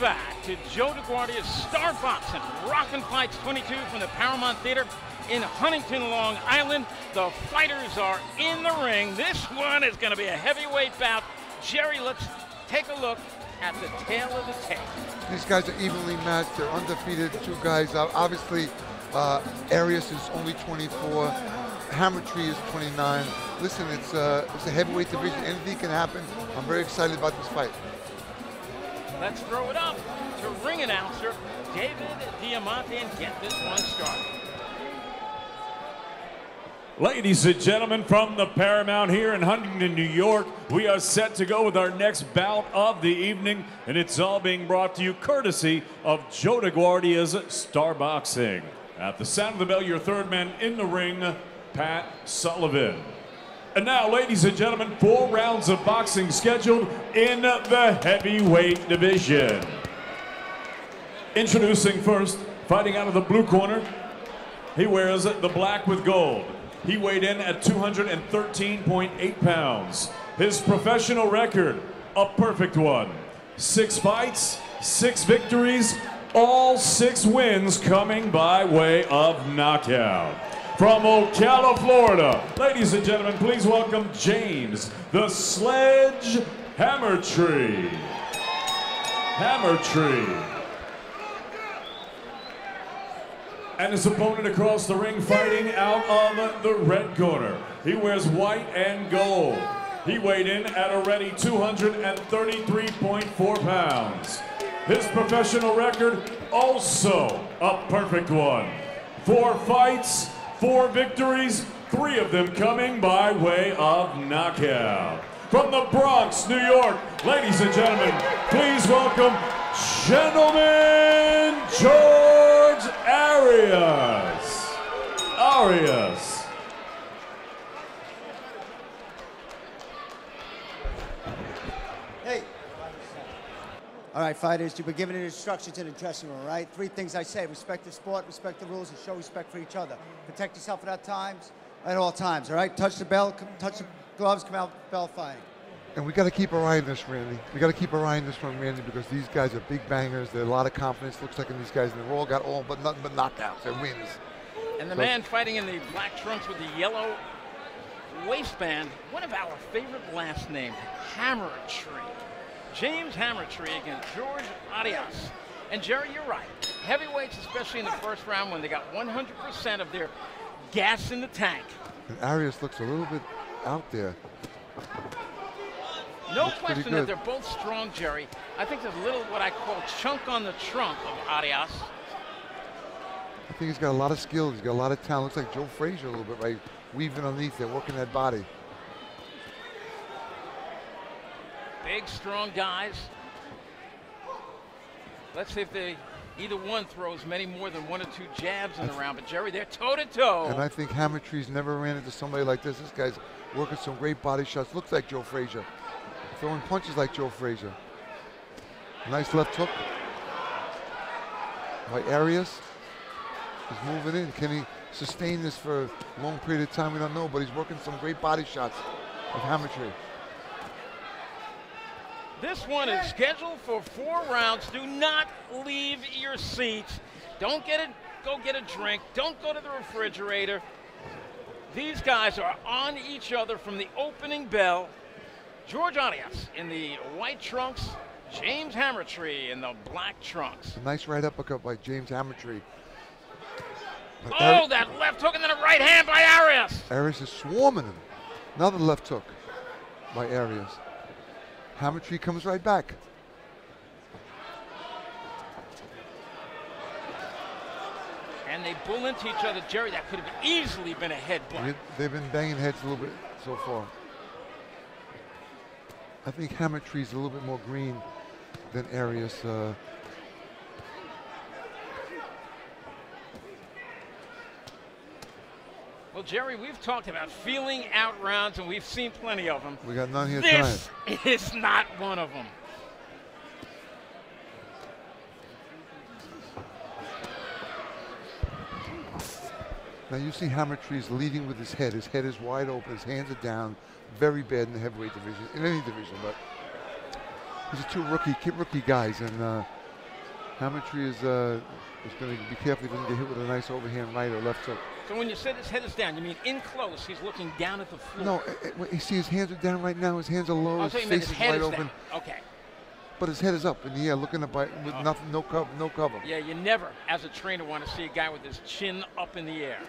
back to Joe DeGuardia's Star Boxing Rockin' Fights 22 from the Paramount Theater in Huntington, Long Island. The fighters are in the ring. This one is going to be a heavyweight bout. Jerry, let's take a look at the tail of the tape. These guys are evenly matched. They're undefeated. Two guys. Obviously, Arias is only 24. Hammer Tree is 29. Listen, it's a heavyweight division. Anything can happen. I'm very excited about this fight. Let's throw it up to ring announcer David Diamante and get this one started. Ladies and gentlemen, from the Paramount here in Huntington, New York, we are set to go with our next bout of the evening, and it's all being brought to you courtesy of Joe DeGuardia's Star Boxing. At the sound of the bell, your third man in the ring, Pat Sullivan. And now, ladies and gentlemen, 4 rounds of boxing scheduled in the heavyweight division. Introducing first, fighting out of the blue corner, he wears the black with gold. He weighed in at 213.8 pounds. His professional record, a perfect one. 6 fights, 6 victories, all 6 wins coming by way of knockout. From Ocala, Florida, ladies and gentlemen, please welcome James, the Sledge Hammertree. Hammertree. And his opponent across the ring fighting out on the red corner. He wears white and gold. He weighed in at a ready 233.4 pounds. His professional record, also a perfect one. 4 fights, 4 victories, 3 of them coming by way of knockout. From the Bronx, New York, ladies and gentlemen, please welcome Gentleman George Arias. Arias. Hey. All right, fighters, you've been given instructions in the dressing room, right? 3 things I say: respect the sport, respect the rules, and show respect for each other. Protect yourself at all times, all right? Touch the bell, touch the gloves, come out bell fighting. And we got to keep our eye on this, Randy. We got to keep our eye on this one, Randy, because these guys are big bangers. There's a lot of confidence, looks like, in these guys. And they've all got all but nothing but knockouts and wins. And the man fighting in the black trunks with the yellow waistband, one of our favorite last names, Hammertree. James Hammertree against George Arias. And Jerry, you're right. Heavyweights, especially in the first round when they got 100% of their gas in the tank. And Arias looks a little bit out there. No question that they're both strong, Jerry. I think there's a little what I call chunk on the trunk of Arias. I think he's got a lot of skills. He's got a lot of talent. Looks like Joe Frazier a little bit, right? Weaving underneath there, working that body. Big, strong guys. Let's see if either one throws many more than 1 or 2 jabs in the round. But, Jerry, they're toe-to-toe. And I think Hammertree's never ran into somebody like this. This guy's working some great body shots. Looks like Joe Frazier. Throwing punches like Joe Frazier. Nice left hook by Arias. He's moving in. Can he sustain this for a long period of time? We don't know, but he's working some great body shots of Hammertree. This one is scheduled for 4 rounds. Do not leave your seats. Don't go get a drink. Don't go to the refrigerator. These guys are on each other from the opening bell. George Arias in the white trunks, James Hammertree in the black trunks. A nice right uppercut by James Hammertree. Oh, that left hook and then a right hand by Arias. Arias is swarming him. Another left hook by Arias. Hammertree comes right back. And they bull into each other. Jerry, that could have easily been a headbutt. They've been banging heads a little bit so far. I think Hammertree's a little bit more green than Arias. Well, Jerry, we've talked about feeling out rounds, and we've seen plenty of them. We got none here tonight. This is not one of them. Now you see Hammertree's leading with his head. His head is wide open. His hands are down. Very bad in the heavyweight division, in any division. But these are 2 rookie guys, and Hammertree is going to be careful he doesn't get hit with a nice overhand right or left hook. So when you said his head is down, you mean in close, he's looking down at the floor? No, you see his hands are down right now. His hands are low. Oh, His so you face meant his is head wide is open. down. Okay. But his head is up in the air, looking up with nothing, no cover. Yeah, you never, as a trainer, want to see a guy with his chin up in the air.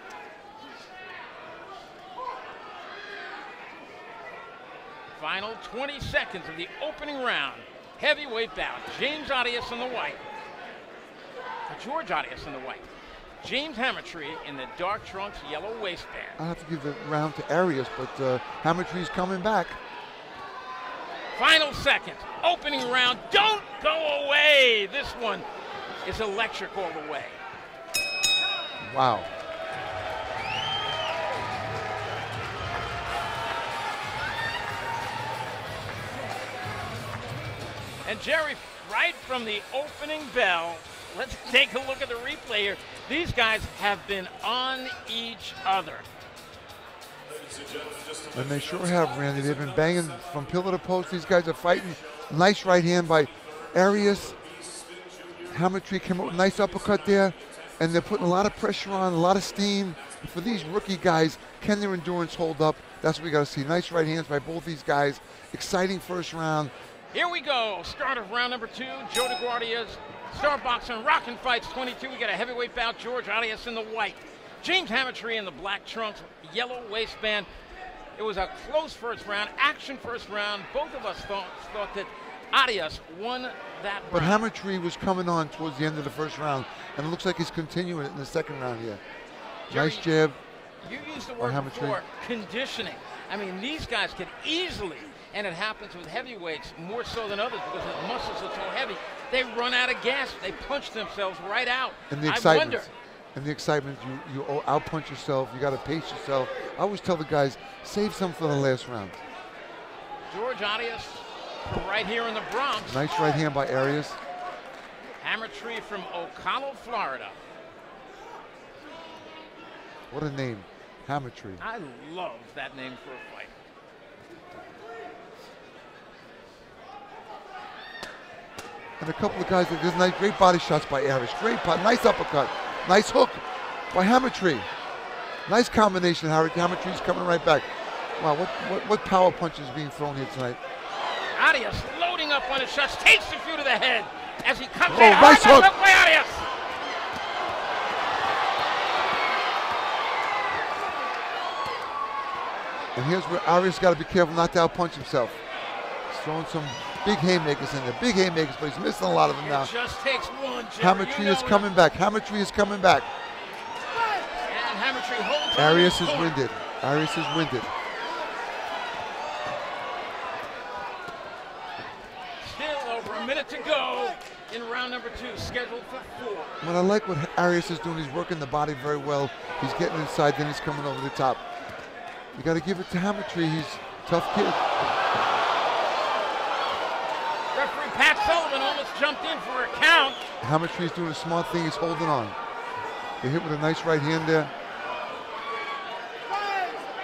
Final 20 seconds of the opening round. Heavyweight bout. James Arias in the white. George Arias in the white. James Hammertree in the dark trunks, yellow waistband. I'll have to give the round to Arias, but Hammertree's coming back. Final seconds. Opening round. Don't go away. This one is electric all the way. Wow. And Jerry, right from the opening bell, let's take a look at the replay here. These guys have been on each other. And they sure have, Randy. They've been banging from pillar to post. These guys are fighting. Nice right hand by Arias. Hammertree came up with a nice uppercut there. And they're putting a lot of pressure on, a lot of steam. For these rookie guys, can their endurance hold up? That's what we got to see. Nice right hands by both these guys. Exciting first round. Here we go. Start of round number 2. Joe DeGuardia's Star Boxing Rockin' Fights 22. We got a heavyweight bout. George Arias in the white. James Hammertree in the black trunks, yellow waistband. It was a close first round, action first round. Both of us thought that Arias won that round. But Hammertree was coming on towards the end of the first round, and it looks like he's continuing it in the second round here. Jerry, nice jab. You used the word before, conditioning. I mean, these guys can easily, and it happens with heavyweights more so than others because the muscles are so heavy, they run out of gas. They punch themselves right out. And the excitement. And the excitement, you outpunch yourself. You got to pace yourself. I always tell the guys, save some for the last round. George Arias from right here in the Bronx. Nice right hand by Arias. Hammertree from Ocala, Florida. What a name, Hammertree. I love that name for a fight. And a couple of guys, there's nice, great body shots by Arias. Great pot, nice uppercut. Nice hook by Hammertree. Nice combination. Hammertree's coming right back. Wow, what power punch is being thrown here tonight? Arias loading up on his shots, takes a few to the head as he comes in. Nice hook. Look by Arias. And here's where Arias got to be careful not to outpunch himself. He's throwing some big haymakers in there. Big haymakers, but he's missing a lot of them now. It just takes one, Jerry. Hammertree is coming back. Hammertree is coming back. And Hammertree holds on. Arias is winded. Arias is winded. Still over a minute to go in round number 2, scheduled for 4. But I like what Arias is doing. He's working the body very well. He's getting inside, then he's coming over the top. You got to give it to Hammertree. He's a tough kid. Referee Pat Sullivan almost jumped in for a count. Hammertree's doing a smart thing. He's holding on. They hit with a nice right hand there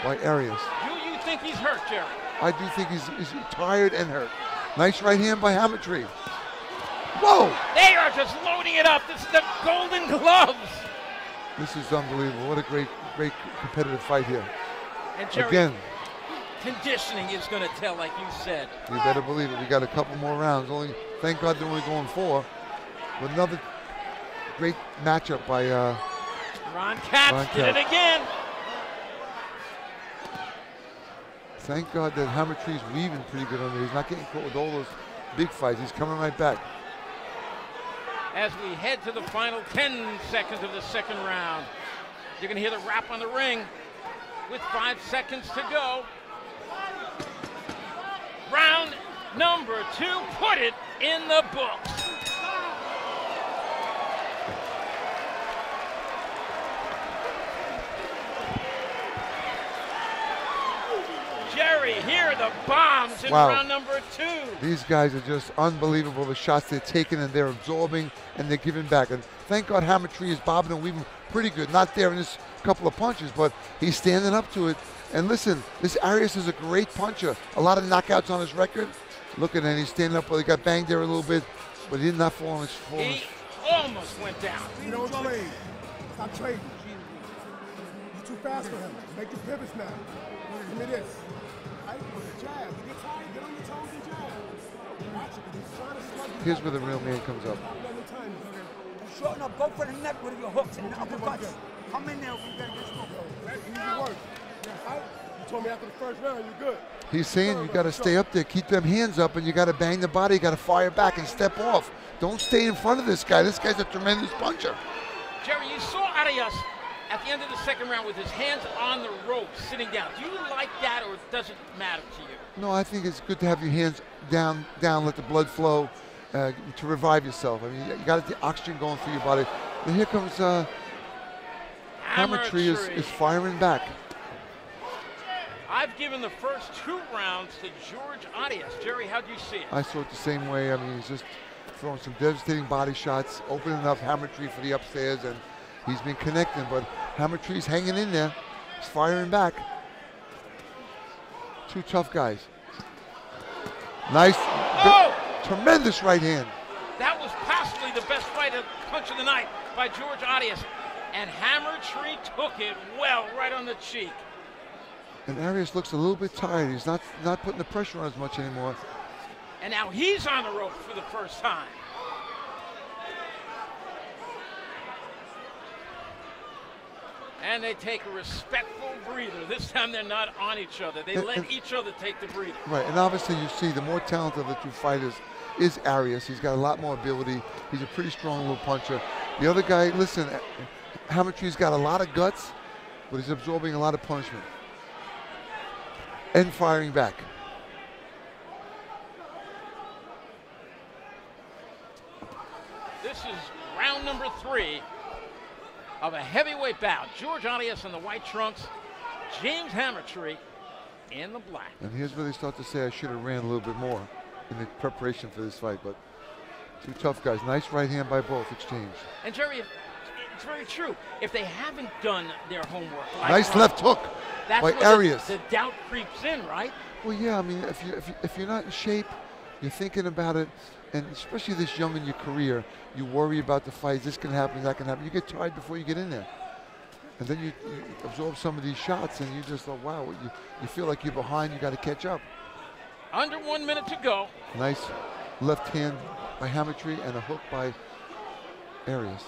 by Arias. Do you think he's hurt, Jerry? I do think he's tired and hurt. Nice right hand by Hammertree. Whoa! They are just loading it up. This is the Golden Gloves. This is unbelievable. What a great competitive fight here. And Jerry, again, conditioning is going to tell, like you said. You better believe it. We got a couple more rounds. Thank God they're only going 4. With another great matchup by Ron Katz did it again. Thank God that Hammertree's weaving pretty good on there. He's not getting caught with all those big fights. He's coming right back. As we head to the final 10 seconds of the second round, you're going to hear the rap on the ring with 5 seconds to go. Round number 2, put it in the books. Jerry, here are the bombs in round number 2. These guys are just unbelievable, the shots they're taking, and they're absorbing and they're giving back. And thank God Hammertree is bobbing and weaving pretty good. Not there in this couple of punches, but he's standing up to it. And listen, this Arias is a great puncher. A lot of knockouts on his record. Look at him, he's standing up. Well, he got banged there a little bit, but he did not fall on his almost went down. You don't trade. Stop trading. You're too fast for him. Make your pivots now. Give me this. Right? Jab. You get tired, get on your toes and jab. Watch it. He's trying to slug you. Here's where the real man comes up. Shorten up, go for the neck with your hooks and uppercuts. Come in there, we got this one. Easy work. Right? You told me after the first round, you're good. He's saying you got to stay up there, keep them hands up, and you got to bang the body. You got to fire back and step off. Don't stay in front of this guy. This guy's a tremendous puncher. Jerry, you saw Arias at the end of the second round with his hands on the rope, sitting down. Do you like that, or does it matter to you? No, I think it's good to have your hands down, let the blood flow to revive yourself. I mean, you got the oxygen going through your body. And here comes Hammer Tree is firing back. I've given the first 2 rounds to George Arias. Jerry, how do you see it? I saw it the same way. I mean, he's just throwing some devastating body shots, opening up Hammer Tree for the upstairs, and he's been connecting, but Hammer Tree's hanging in there. He's firing back. 2 tough guys. Nice, tremendous right hand. That was possibly the best punch of the night by George Arias, and Hammer Tree took it well right on the cheek. And Arias looks a little bit tired. He's not putting the pressure on as much anymore. And now he's on the rope for the first time. And they take a respectful breather. This time they're not on each other. They let each other take the breather. Right, and obviously you see the more talented of the 2 fighters is Arias. He's got a lot more ability. He's a pretty strong little puncher. The other guy, listen, Hammer Tree's got a lot of guts, but he's absorbing a lot of punishment. And firing back. This is round number 3 of a heavyweight bout. George Arias in the white trunks, James Hammer Tree in the black. And here's where they start to say I should have ran a little bit more in the preparation for this fight, but 2 tough guys. Nice right hand by both exchange. And Jerry, it's very true. If they haven't done their homework, nice left hook by Arias. The doubt creeps in, right? Well, yeah. I mean, if you're not in shape, you're thinking about it, and especially this young in your career, you worry about the fights. This can happen, that can happen. You get tired before you get in there, and then you absorb some of these shots, and you just thought, wow, you feel like you're behind. You got to catch up. Under 1 minute to go. Nice left hand by Hammer Tree and a hook by Arias.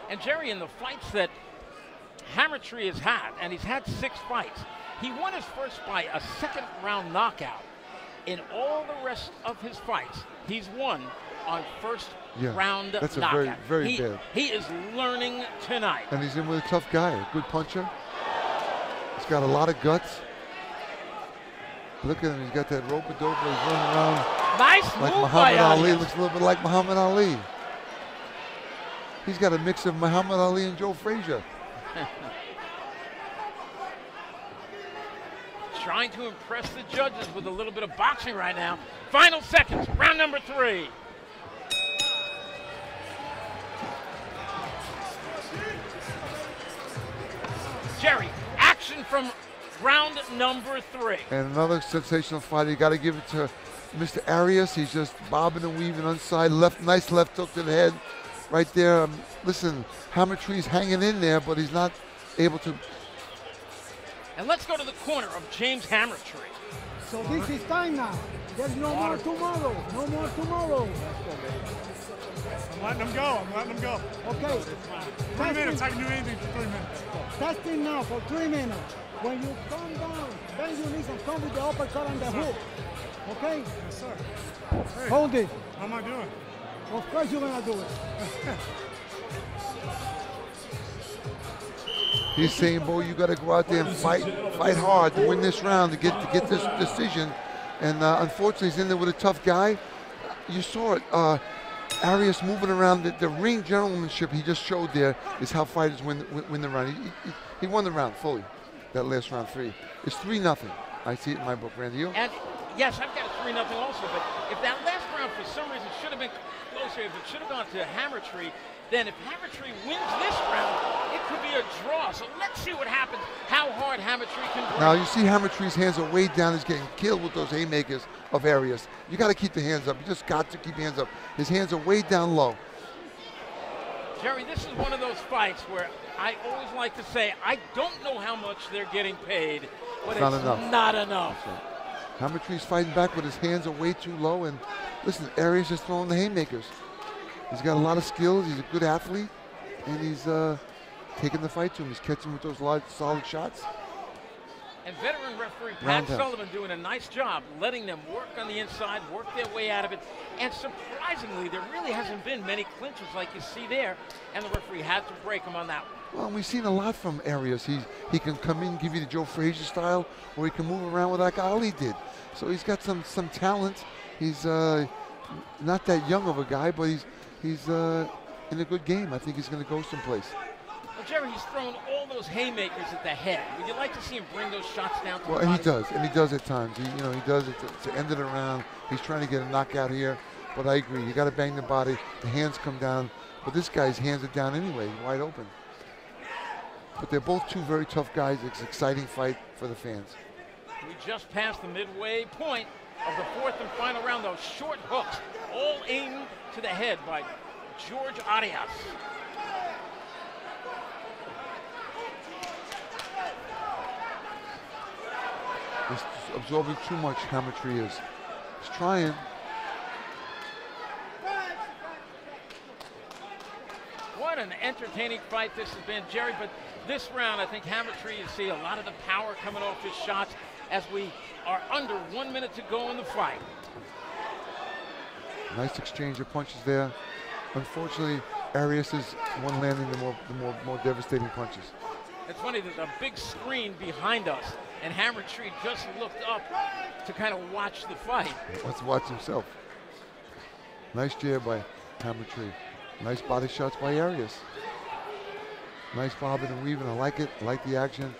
And Jerry, in the fights that Hammer Tree has had, and he's had 6 fights, he won his first by a 2nd round knockout. In all the rest of his fights, he's won on first round that's knockout. That's a very bad. He is learning tonight. And he's in with a tough guy, a good puncher. He's got a lot of guts. Look at him, he's got that rope-a-dope, he's running around nice like move Muhammad by Ali. Arias. Looks a little bit like Muhammad Ali. He's got a mix of Muhammad Ali and Joe Frazier. Trying to impress the judges with a little bit of boxing right now. Final seconds, round number 3. Jerry, action from round number 3. And another sensational fight. You got to give it to Mr. Arias. He's just bobbing and weaving onside. Nice left hook to the head right there. Listen, Hammer Tree's hanging in there, but he's not able to. And let's go to the corner of James Hammer Tree. So this is time now. There's no more tomorrow. No more tomorrow. I'm letting them go. I'm letting them go. Okay. 3 minutes. I can do anything for 3 minutes. Testing now for 3 minutes. When you come down, then you need to come with the uppercut and the hook. Okay? Yes, sir. Hey, hold it. how am I doing? Of course you're going to do it. He's saying, boy, you got to go out there and fight hard to win this round, to get this decision. And unfortunately, he's in there with a tough guy. You saw it. Arias moving around. The ring gentlemanship he just showed there is how fighters win the round. He won the round fully, that last round 3. It's 3-0. I see it in my book, Randy. You? And yes, I've got a 3-0 also, but if that last round for some reason should have been closer, if it should have gone to Hammer Tree, then if Hammer Tree wins this round, it could be a draw. So let's see what happens, how hard Hammer Tree can break. Now you see Hammer Tree's hands are way down. He's getting killed with those haymakers of Arias. You got to keep the hands up. You just got to keep your hands up. His hands are way down low. Jerry, this is one of those fights where I always like to say, I don't know how much they're getting paid, but it's not enough. Hamertree's fighting back, but his hands are way too low. And listen, Arias is throwing the haymakers. He's got a lot of skills. He's a good athlete, and he's taking the fight to him. He's catching with those large, solid shots. And veteran referee Pat Sullivan doing a nice job letting them work on the inside, work their way out of it. And surprisingly, there really hasn't been many clinches like you see there, and the referee had to break him on that one. Well, we've seen a lot from Arias. He can come in, give you the Joe Frazier style, or he can move around with like Ali did. So he's got some talent. He's not that young of a guy, but he's in a good game. I think he's going to go someplace. Well, Jerry, he's thrown all those haymakers at the head. Would you like to see him bring those shots down to the body? And he does at times. He does it to end it around. He's trying to get a knockout here, but I agree. You got to bang the body. The hands come down, but this guy's hands are down anyway, wide open. But they're both two very tough guys. It's an exciting fight for the fans. We just passed the midway point of the fourth and final round. Those short hooks, all aimed to the head by George Arias. He's absorbing too much, Hamertree is. He's trying. What an entertaining fight this has been, Jerry. But this round, I think Hamertree, you see a lot of the power coming off his shots as we are under 1 minute to go in the fight. Nice exchange of punches there. Unfortunately, Arias is one landing the more devastating punches. It's funny, there's a big screen behind us, and Hamertree just looked up to kind of watch the fight. Let's watch himself. Nice jab by Hamertree. Nice body shots by Arias. Nice bobbing and weaving. I like it. I like the action.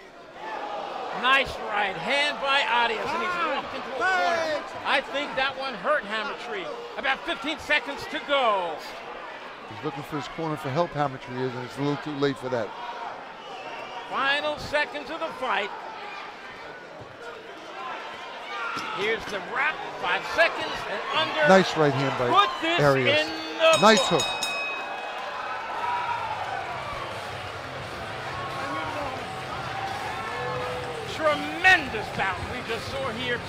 Nice right hand by Arias, and he's walked into a corner. I think that one hurt Hamertree. About 15 seconds to go. He's looking for his corner for help, Hamertree is, and it's a little too late for that. Final seconds of the fight. Here's the wrap, 5 seconds and under. Nice right hand by Put this Arias. in the Nice book. hook. Tremendous bout we just saw here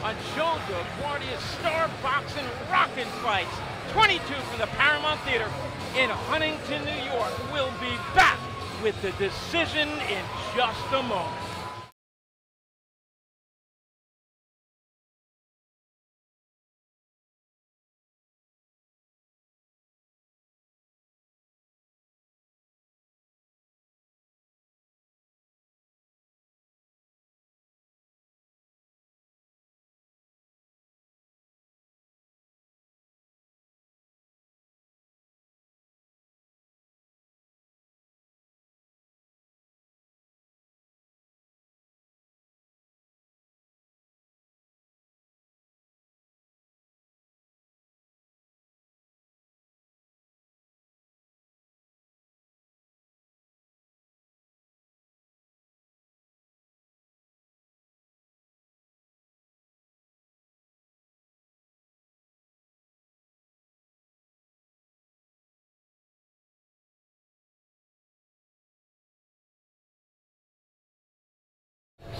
on Joe LaGuardia's Star Boxing Rockin' Fights. 22 from the Paramount Theater in Huntington, New York. We'll be back with the decision in just a moment.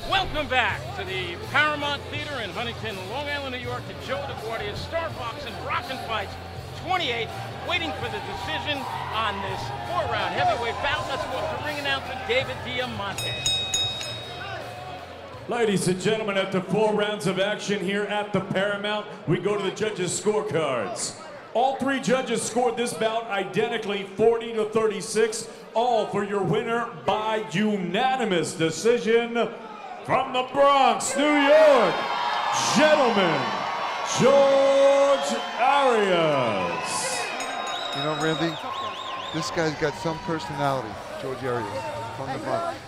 Welcome back to the Paramount Theater in Huntington, Long Island, New York, to Joe LaGuardia's Star Boxing Rockin' Fights 28, waiting for the decision on this 4-round heavyweight bout. Let's welcome ring announcer David Diamante. Ladies and gentlemen, after 4 rounds of action here at the Paramount, we go to the judges' scorecards. All 3 judges scored this bout identically, 40-36, all for your winner by unanimous decision. From the Bronx, New York, gentlemen, George Arias. You know, Randy, this guy's got some personality, George Arias, from the Bronx.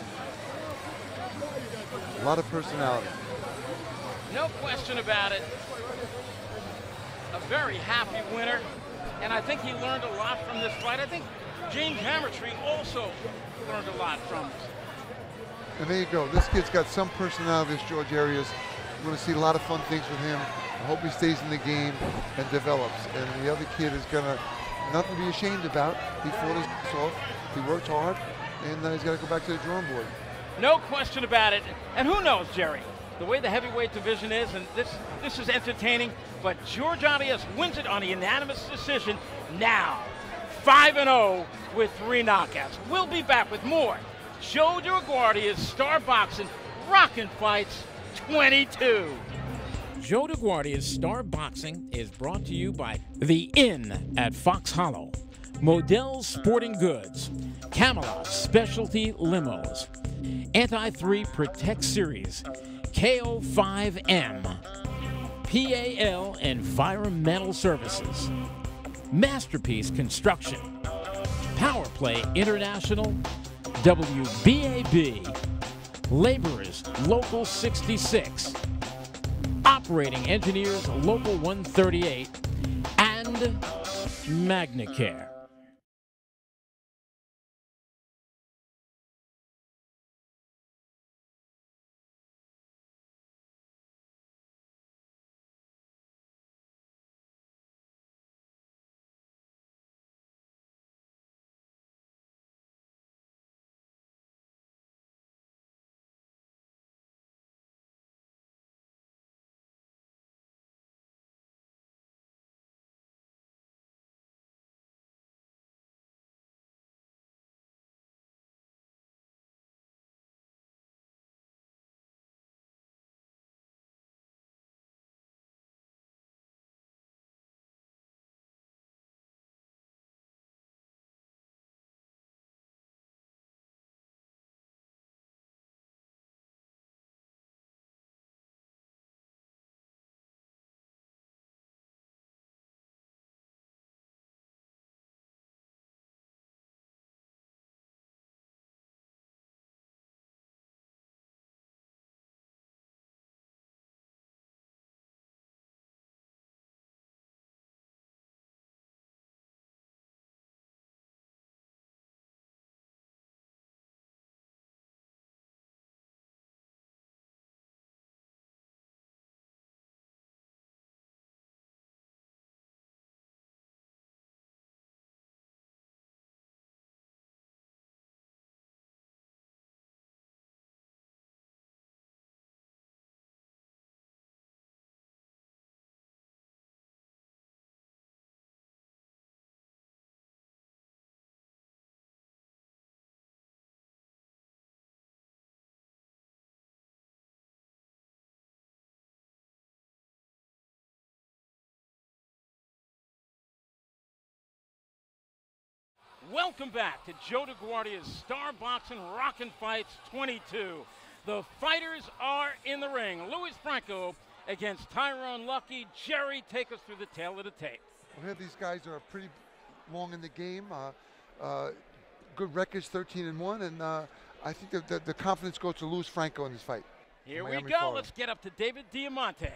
A lot of personality. No question about it. A very happy winner, and I think he learned a lot from this fight. I think James Hamertree also learned a lot from it. And there you go. This kid's got some personality, this George Arias. We're going to see a lot of fun things with him. I hope he stays in the game and develops. And the other kid is going to nothing to be ashamed about. He fought his ass off. He worked hard, and he's got to go back to the drawing board. No question about it. And who knows, Jerry? The way the heavyweight division is, and this is entertaining, but George Arias wins it on a unanimous decision now. 5-0 with 3 knockouts. We'll be back with more Joe DeGuardia's Star Boxing Rockin' Fights 22. Joe DeGuardia's Star Boxing is brought to you by The Inn at Fox Hollow, Modell's Sporting Goods, Camelot Specialty Limos, Anti-3 Protect Series, KO5M, PAL Environmental Services, Masterpiece Construction, Power Play International, WBAB, Laborers Local 66, Operating Engineers Local 138, and MagnaCare. Welcome back to Joe DeGuardia's Star Boxing Rockin' Fights 22. The fighters are in the ring. Luis Franco against Tyrone Lucky. Jerry, take us through the tail of the tape. Well, here these guys are pretty long in the game. Good records, 13-1, and I think the confidence goes to Luis Franco in this fight. Here we go. Let's get up to David Diamante.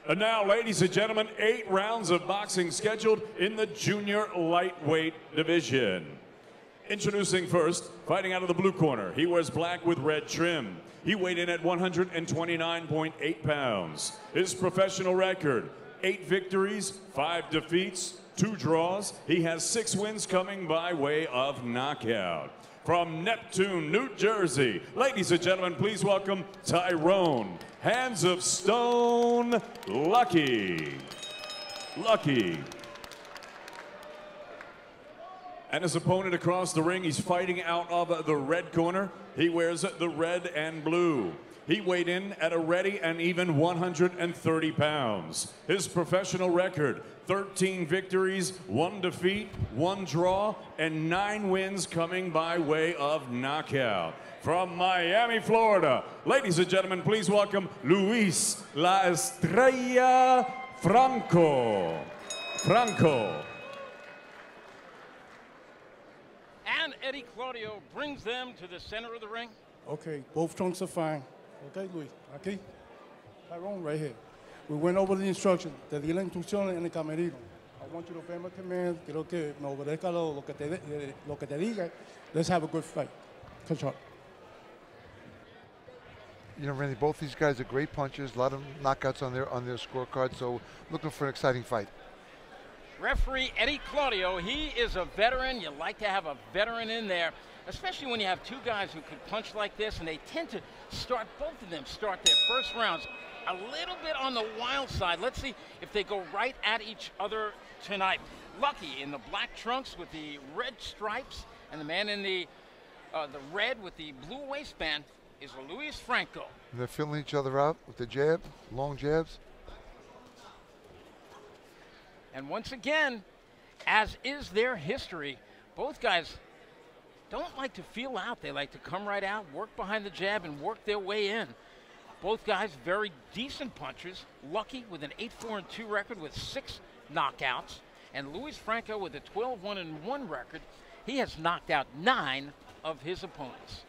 And now, ladies and gentlemen, 8 rounds of boxing scheduled in the junior lightweight division. Introducing first, fighting out of the blue corner. He wears black with red trim. He weighed in at 129.8 pounds. His professional record, 8 victories, 5 defeats, 2 draws. He has 6 wins coming by way of knockout. From Neptune, New Jersey, ladies and gentlemen, please welcome Tyrone Hands of Stone Lucky. Lucky. And his opponent across the ring, he's fighting out of the red corner. He wears the red and blue. He weighed in at a ready and even 130 pounds. His professional record, 13 victories, 1 defeat, 1 draw, and 9 wins coming by way of knockout. From Miami, Florida, ladies and gentlemen, please welcome Luis La Estrella Franco. And Eddie Claudio brings them to the center of the ring. Okay, both trunks are fine. Okay, Luis, aquí. Tyrone, right here. We went over the instructions. Te di la instrucción en el camerino. I want you to obey my command. Quiero que me obedezca lo que te diga. Let's have a good fight. Good shot. You know, Randy, both these guys are great punchers. A lot of knockouts on their scorecard. So looking for an exciting fight. Referee Eddie Claudio, he is a veteran. You like to have a veteran in there, especially when you have two guys who can punch like this, and they tend to start, both of them start their first rounds a little bit on the wild side. Let's see if they go right at each other tonight. Lucky in the black trunks with the red stripes, and the man in the red with the blue waistband is Luis Franco. And they're filling each other out with the jab, long jabs. And once again, as is their history, both guys don't like to feel out. They like to come right out, work behind the jab, and work their way in. Both guys very decent punchers. Lucky with an 8-4-2 record with 6 knockouts. And Luis Franco with a 12-1-1 record. He has knocked out 9 of his opponents.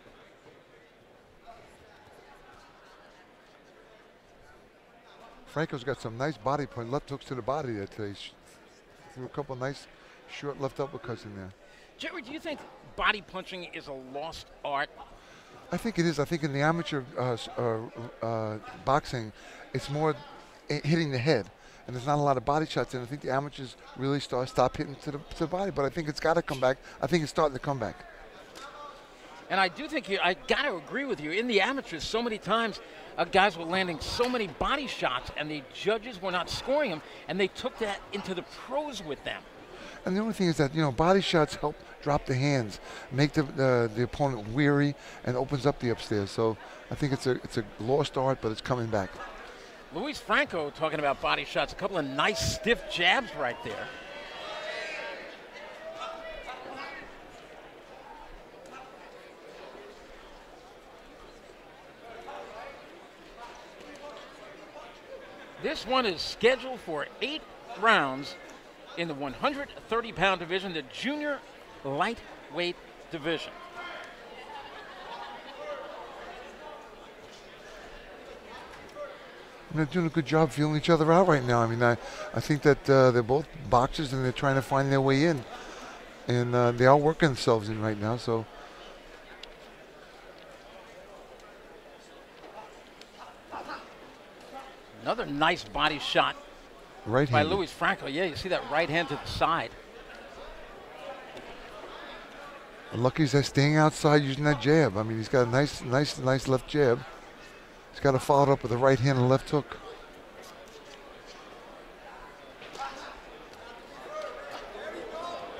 Franco's got some nice body point, left hooks to the body there today. Threw a couple nice short left uppercuts in there. Jerry, do you think body punching is a lost art? I think it is. I think in the amateur boxing, it's more hitting the head, and there's not a lot of body shots. And I think the amateurs really stop hitting to the body. But I think it's got to come back. I think it's starting to come back. And I do think I got to agree with you. In the amateurs, so many times guys were landing so many body shots, and the judges were not scoring them, and they took that into the pros with them. And the only thing is that, you know, body shots help drop the hands, make the opponent weary, and opens up the upstairs. So I think it's a lost art, but it's coming back. Luis Franco talking about body shots, a couple of nice stiff jabs right there. This one is scheduled for 8 rounds in the 130-pound division, the junior lightweight division. And they're doing a good job feeling each other out right now. I mean, I think that they're both boxers and they're trying to find their way in. And they are working themselves in right now, so. Another nice body shot by Luis Franco. Yeah, you see that right hand to the side. And Lucky's staying outside using that jab. I mean, he's got a nice left jab. He's got to follow it up with a right hand and left hook.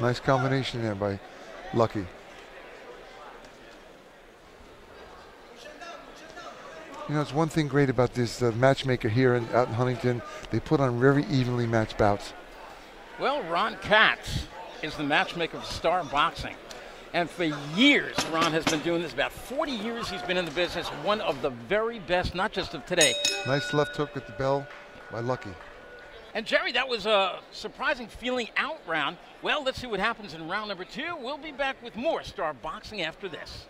Nice combination there by Lucky. You know, it's one thing great about this matchmaker here out in Huntington. They put on very evenly matched bouts. Well, Ron Katz is the matchmaker of Star Boxing. And for years, Ron has been doing this. About 40 years he's been in the business. One of the very best, not just of today. Nice left hook at the bell by Lucky. And Jerry, that was a surprising feeling out round. Well, let's see what happens in round number 2. We'll be back with more Star Boxing after this.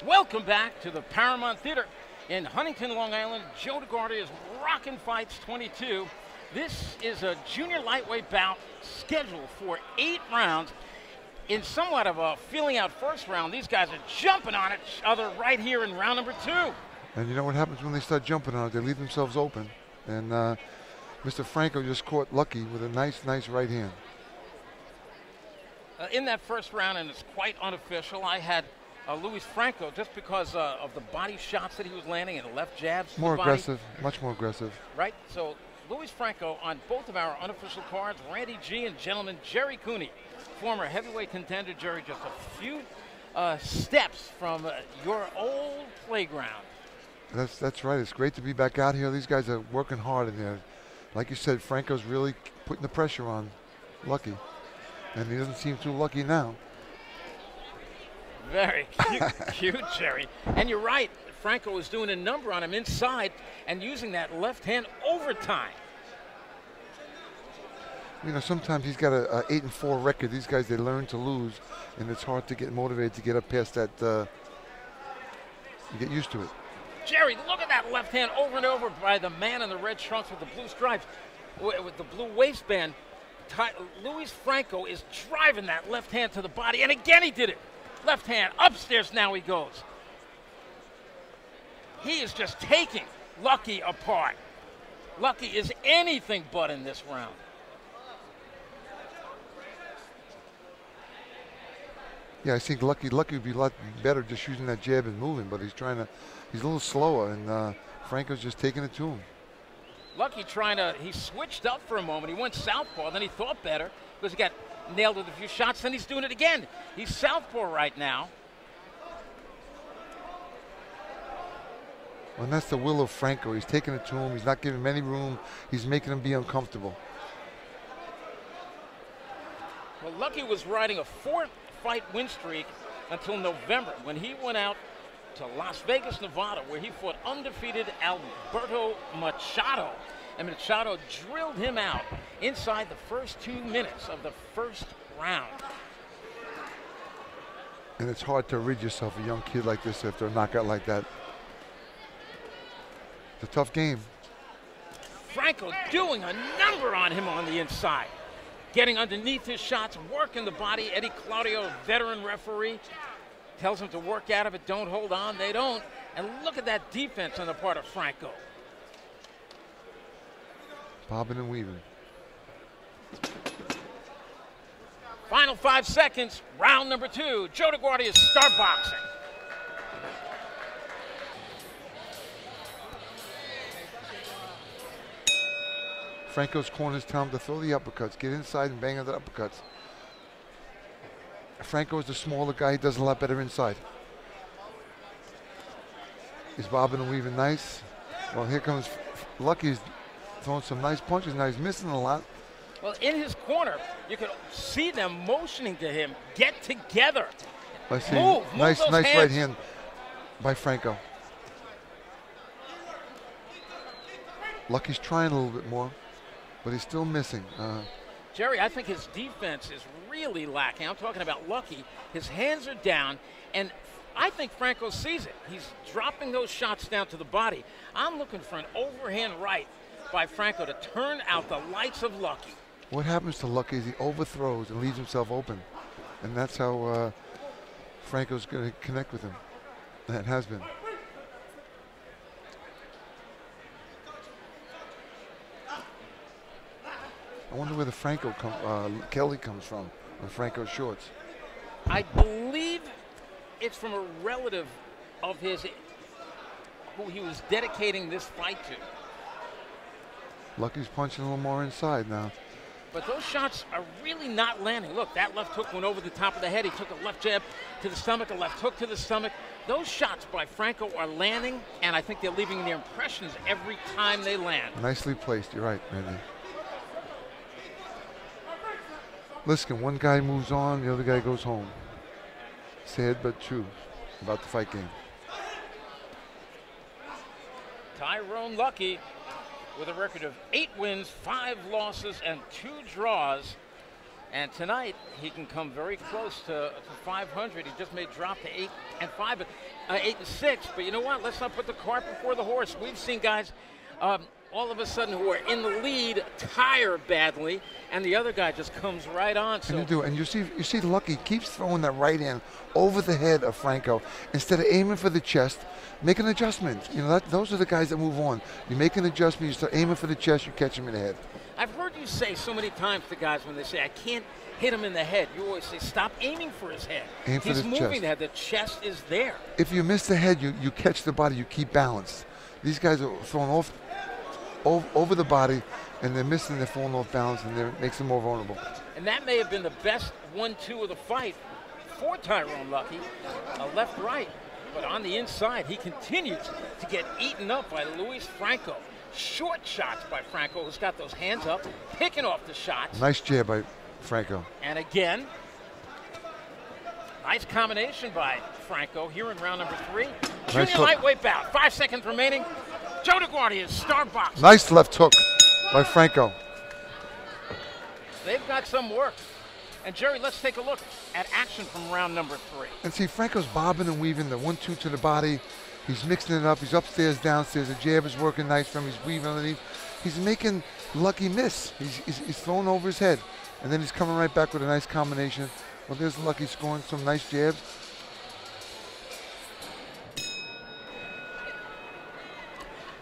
Welcome back to the Paramount Theater in Huntington, Long Island. Joe DeGuardia's Rockin' Fights 22. This is a junior lightweight bout scheduled for 8 rounds. In somewhat of a feeling out first round, these guys are jumping on each other right here in round number 2. And you know what happens when they start jumping on it? They leave themselves open. And Mr. Franco just caught Lucky with a nice right hand. In that first round, and it's quite unofficial, I had Luis Franco, just because of the body shots that he was landing and the left jabs. More aggressive, much more aggressive. Right, so Luis Franco on both of our unofficial cards, Randy G and gentleman Jerry Cooney, former heavyweight contender. Jerry, just a few steps from your old playground. That's right. It's great to be back out here. These guys are working hard in there. Like you said, Franco's really putting the pressure on Lucky, and he doesn't seem too lucky now. Very cute, Jerry. And you're right. Franco is doing a number on him inside and using that left hand overtime. You know, sometimes he's got a 8-4 record. These guys, they learn to lose, and it's hard to get motivated to get up past that. You get used to it. Jerry, look at that left hand over and over by the man in the red trunks with the blue stripes, with the blue waistband. Luis Franco is driving that left hand to the body, and again he did it. Left hand upstairs, now he goes. He is just taking Lucky apart. Lucky is anything but in this round. Yeah, I think Lucky would be a lot better just using that jab and moving, but he's a little slower, and Franco's just taking it to him. Lucky he switched up for a moment. He went southpaw, then he thought better because he got nailed with a few shots, then he's doing it again. He's southpaw right now. And that's the will of Franco. He's taking it to him. He's not giving him any room. He's making him be uncomfortable. Well, Lucky was riding a 4-fight win streak until November when he went out to Las Vegas, Nevada, where he fought undefeated Alberto Machado. And Machado drilled him out inside the first 2 minutes of the first round. And it's hard to rid yourself of a young kid like this after a knockout like that. It's a tough game. Franco doing a number on him on the inside. Getting underneath his shots, working the body. Eddie Claudio, veteran referee, tells him to work out of it, don't hold on. They don't. And look at that defense on the part of Franco. Bobbing and weaving. Final 5 seconds, round number 2. Joe DeGuardia start boxing. Franco's corners tell him to throw the uppercuts, get inside and bang on the uppercuts. Franco is the smaller guy. He does a lot better inside. He's bobbing and weaving nice. Well, here comes Lucky. He's throwing some nice punches. Now he's missing a lot. Well, in his corner, you can see them motioning to him, get together. I see. Move nice those right hands. hand by Franco. Lucky's trying a little bit more, but he's still missing. Jerry, I think his defense is really lacking. I'm talking about Lucky. His hands are down, and I think Franco sees it. He's dropping those shots down to the body. I'm looking for an overhand right by Franco to turn out the lights of Lucky. What happens to Lucky is he overthrows and leaves himself open. And that's how Franco's going to connect with him. That has been. I wonder where the Kelly comes from on Franco's shorts. I believe it's from a relative of his who he was dedicating this fight to. Lucky's punching a little more inside now. But those shots are really not landing. Look, that left hook went over the top of the head. He took a left jab to the stomach, a left hook to the stomach. Those shots by Franco are landing, and I think they're leaving their impressions every time they land. Nicely placed. You're right, Randy. Listen, one guy moves on, the other guy goes home. Sad but true about the fight game. Tyrone Lucky with a record of 8 wins, 5 losses, and 2 draws. And tonight, he can come very close to 500. He just may drop to 8-5, but 8-6. But you know what? Let's not put the cart before the horse. We've seen guys all of a sudden who are in the lead tire badly, and the other guy just comes right on. So and you see Lucky keeps throwing that right hand over the head of Franco instead of aiming for the chest. Make an adjustment. You know, those are the guys that move on. You make an adjustment, you start aiming for the chest, you catch him in the head. I've heard you say so many times to guys when they say, I can't hit him in the head. You always say, stop aiming for his head. Aim for He's the moving chest. the head. The chest is there. If you miss the head, you catch the body, you keep balance. These guys are throwing off. over the body, and they're missing, they're falling off balance, and it makes them more vulnerable. And that may have been the best 1-2 of the fight for Tyrone Lucky, left-right. But on the inside, he continues to get eaten up by Luis Franco. Short shots by Franco, who's got those hands up, picking off the shots. Nice jab by Franco. And again, nice combination by Franco here in round number 3. Junior lightweight bout, 5 seconds remaining. Joe DeGuardia's star boxer. Nice left hook by Franco. They've got some work. And Jerry, let's take a look at action from round number 3. And see, Franco's bobbing and weaving the 1-2 to the body. He's mixing it up. He's upstairs, downstairs. The jab is working nice for him. He's weaving underneath. He's making Lucky miss. He's throwing over his head. And then he's coming right back with a nice combination. Well, there's Lucky scoring some nice jabs.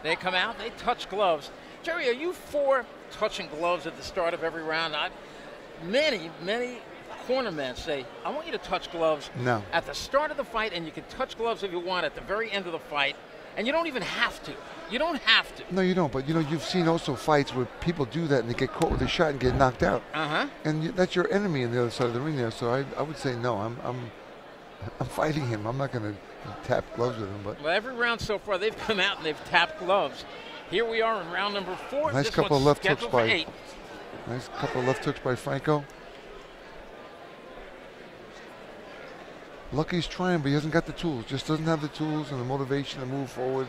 They come out, they touch gloves. Jerry, are you for touching gloves at the start of every round? Many cornermen say, I want you to touch gloves at the start of the fight, and you can touch gloves if you want at the very end of the fight, and you don't even have to. You don't have to. No, you don't, but you've seen also fights where people do that and they get caught with a shot and get knocked out. And that's your enemy on the other side of the ring there, so I would say no. I'm fighting him. I'm not going to tap gloves with him. But well, every round so far, they've come out and they've tapped gloves. Here we are in round number 4. Nice this couple of left hooks by 8. Nice couple of left hooks by Franco. Lucky's trying, but he hasn't got the tools. Just doesn't have the tools and the motivation to move forward.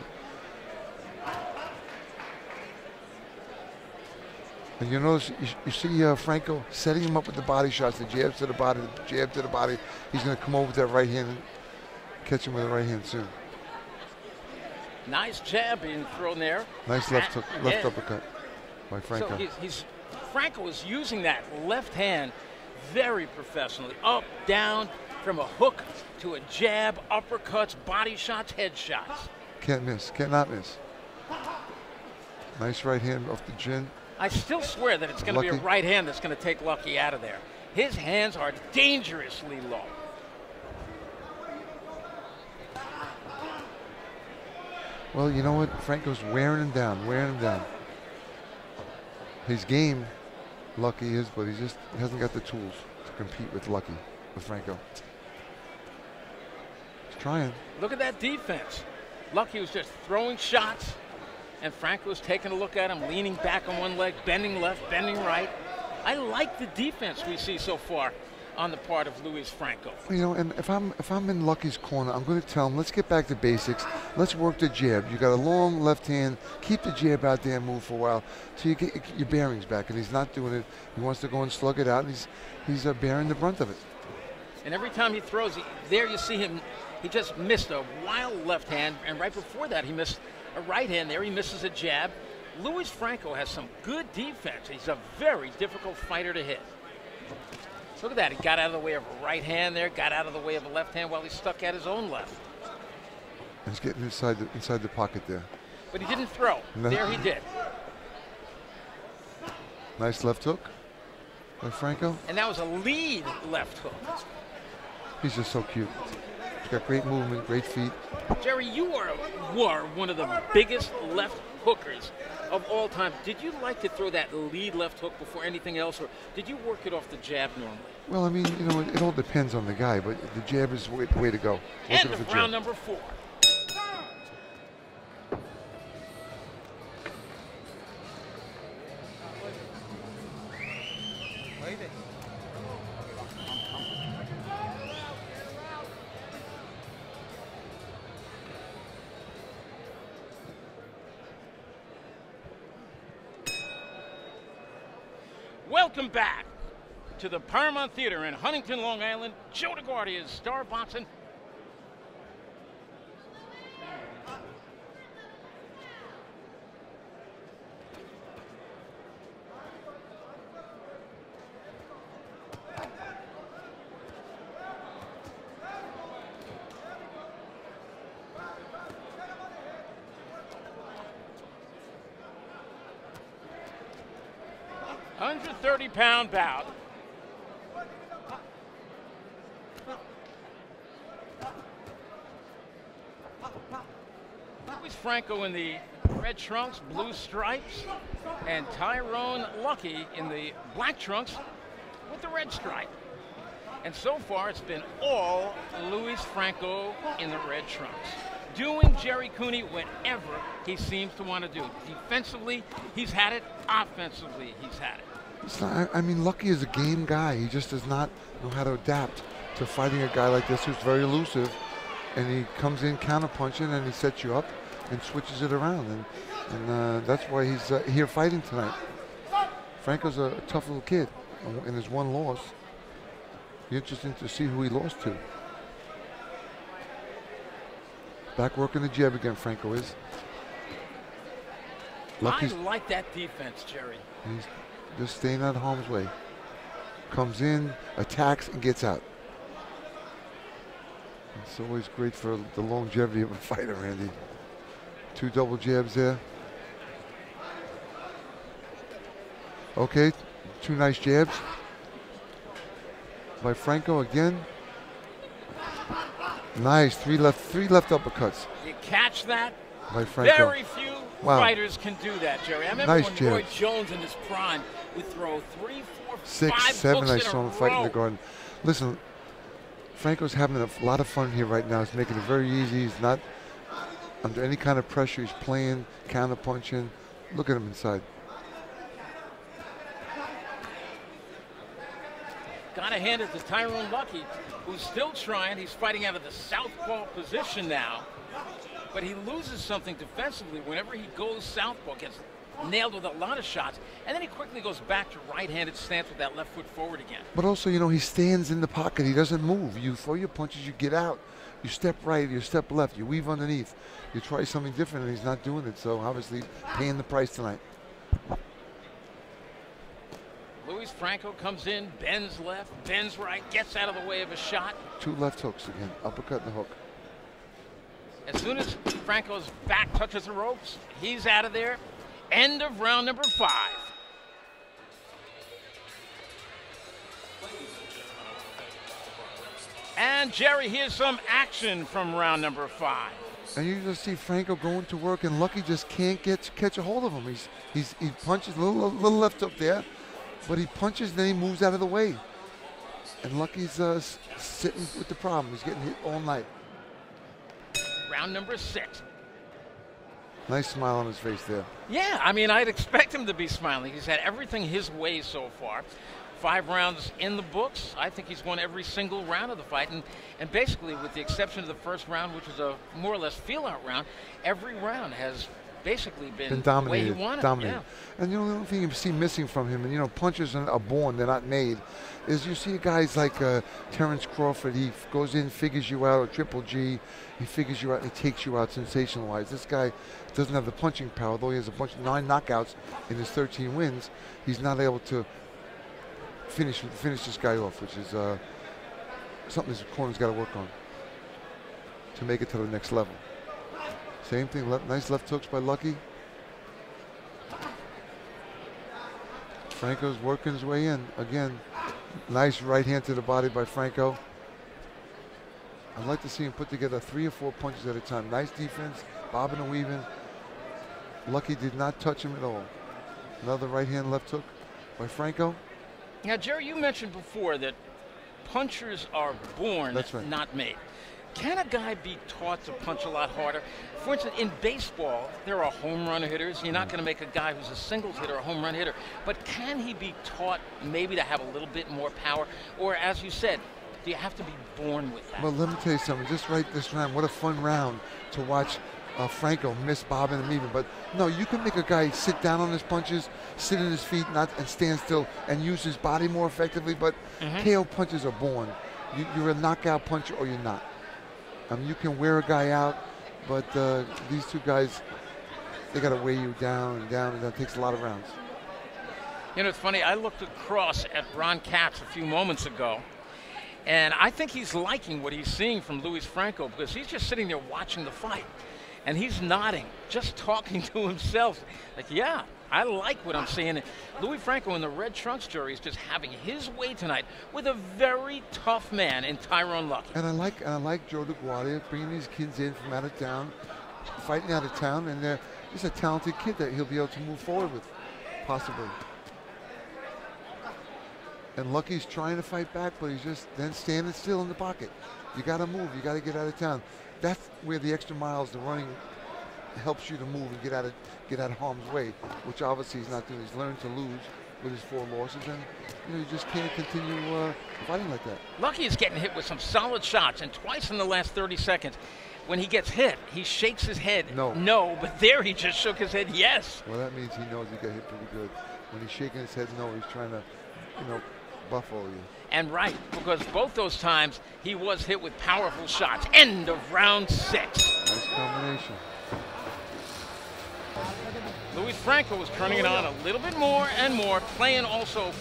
And you notice, you see Franco setting him up with the body shots, the jabs to the body, the jab to the body. He's going to come over with that right hand and catch him with the right hand soon. Nice jab being thrown there. Nice left hook, left uppercut by Franco. So Franco is using that left hand very professionally. Up, down, from a hook to a jab, uppercuts, body shots, head shots. Can't miss, cannot miss. Nice right hand off the chin. I still swear that it's going to be a right hand that's going to take Lucky out of there. His hands are dangerously low. Well, you know what? Franco's wearing him down, wearing him down. His game, Lucky is, but he hasn't got the tools to compete with Lucky, with Franco. He's trying. Look at that defense. Lucky was just throwing shots, and Franco was taking a look at him, leaning back on one leg, bending left, bending right. I like the defense we see so far on the part of Luis Franco. You know, and if I'm in Lucky's corner, I'm going to tell him, let's get back to basics. Let's work the jab. You got a long left hand. Keep the jab out there and move for a while so you get your bearings back. And he's not doing it. He wants to go and slug it out, and he's bearing the brunt of it. And every time he throws, there you see him. He just missed a wild left hand, and right before that, he missed a right hand there. He misses a jab. Luis Franco has some good defense. He's a very difficult fighter to hit. Look at that. He got out of the way of a right hand there, got out of the way of a left hand while he stuck at his own left. He's getting inside the pocket there. But he didn't throw. No. There he did. Nice left hook by Franco. And that was a lead left hook. He's just so cute. He's got great movement, great feet. Jerry, you are one of the biggest left hookers of all time. Did you like to throw that lead left hook before anything else, or did you work it off the jab normally? Well, I mean, you know, it all depends on the guy, but the jab is the way to go. End of round number 4. Welcome back to the Paramount Theater in Huntington, Long Island. Joe DeGuardia's Star Boxing. £130 bout. Luis Franco in the red trunks, blue stripes, and Tyrone Lucky in the black trunks with the red stripe. And so far, it's been all Luis Franco in the red trunks, doing Jerry Cooney whatever he seems to want to do. Defensively, he's had it. Offensively, he's had it. It's not, I mean, Lucky is a game guy. He just does not know how to adapt to fighting a guy like this who's very elusive. And he comes in counter-punching, and he sets you up and switches it around. And that's why he's here fighting tonight. Franco's a tough little kid, and his one loss. Be interesting to see who he lost to. Back working the jab again, Franco is. Lucky's, I like that defense, Jerry. He's just staying out of harm's way. Comes in, attacks, and gets out. It's always great for the longevity of a fighter, Randy. 2 double jabs there. Okay, 2 nice jabs by Franco again. Nice, three left uppercuts. You catch that? By Franco. Very few fighters can do that, Jerry. I remember nice when jab. Roy Jones in his prime would throw 3, 4, 6, 5 7 hooks I in saw a him fight in row. the garden. Listen, Franco's having a lot of fun here right now. He's making it very easy. He's not under any kind of pressure. He's playing, counter punching. Look at him inside. Gotta hand it to Tyrone Lucky, who's still trying. He's fighting out of the southpaw position now, but he loses something defensively whenever he goes southpaw, gets nailed with a lot of shots, and then he quickly goes back to right-handed stance with that left foot forward again. But also, you know, he stands in the pocket. He doesn't move. You throw your punches, you get out. You step right, you step left, you weave underneath. You try something different, and he's not doing it. So obviously, paying the price tonight. Luis Franco comes in, bends left, bends right, gets out of the way of a shot. 2 left hooks again, uppercut and a hook. As soon as Franco's back touches the ropes, he's out of there. End of round number 5. And Jerry, here's some action from round number 5. And you just see Franco going to work, and Lucky just can't catch a hold of him. He punches a little left hook there, but he punches, then he moves out of the way. And Lucky's sitting with the problem. He's getting hit all night. Round number 6. Nice smile on his face there. Yeah, I mean, I'd expect him to be smiling. He's had everything his way so far. 5 rounds in the books. I think he's won every single round of the fight. And basically, with the exception of the first round, which was a more or less feel-out round, every round has basically been dominated. The way he wanted. Dominated. Yeah. And you know, the only thing you see missing from him, and you know, punches are born, they're not made, is you see guys like Terrence Crawford. He goes in, figures you out, or Triple G. He figures you out and he takes you out sensational-wise. This guy doesn't have the punching power, though he has a bunch of 9 knockouts in his 13 wins. He's not able to finish this guy off, which is something his corner's got to work on to make it to the next level. Same thing, nice left hooks by Lucky. Franco's working his way in. Again, nice right hand to the body by Franco. I'd like to see him put together 3 or 4 punches at a time. Nice defense, bobbing and weaving. Lucky did not touch him at all. Another right hand left hook by Franco. Now, Jerry, you mentioned before that punchers are born, That's right, not made. Can a guy be taught to punch a lot harder? For instance, in baseball, there are home run hitters. You're not going to make a guy who's a singles hitter a home run hitter. But can he be taught maybe to have a little bit more power? Or, as you said, do you have to be born with that? Well, let me tell you something. Just right this round, what a fun round to watch Franco miss bobbing and weaving. But no, you can make a guy sit down on his punches, sit on his feet, and stand still, and use his body more effectively. But KO punches are born. You're a knockout puncher or you're not. I mean, you can wear a guy out, but these 2 guys, they got to weigh you down and down, and that takes a lot of rounds. You know, it's funny. I looked across at Ron Katz a few moments ago, and I think he's liking what he's seeing from Luis Franco because he's just sitting there watching the fight, and he's nodding, just talking to himself. Like, yeah, I like what I'm seeing. Luis Franco in the red trunks, Jerry, is just having his way tonight with a very tough man in Tyrone Lucky. And I like Joe DeGuardia bringing these kids in from out of town, fighting out of town, and He's a talented kid that he'll be able to move forward with, possibly. And Lucky's trying to fight back, but he's just then standing still in the pocket. You got to move. You got to get out of town. That's where the extra miles, the running, helps you to move and get out of harm's way, which obviously he's not doing. He's learned to lose with his 4 losses, and you just can't continue fighting like that. Lucky is getting hit with some solid shots, and twice in the last 30 seconds. When he gets hit, he shakes his head no, but there he just shook his head yes. Well, that means he knows he got hit pretty good. When he's shaking his head no, he's trying to, buffalo you. And right, because both those times he was hit with powerful shots. End of round 6. Nice combination. Luis Franco was turning it on a little bit more and more, playing also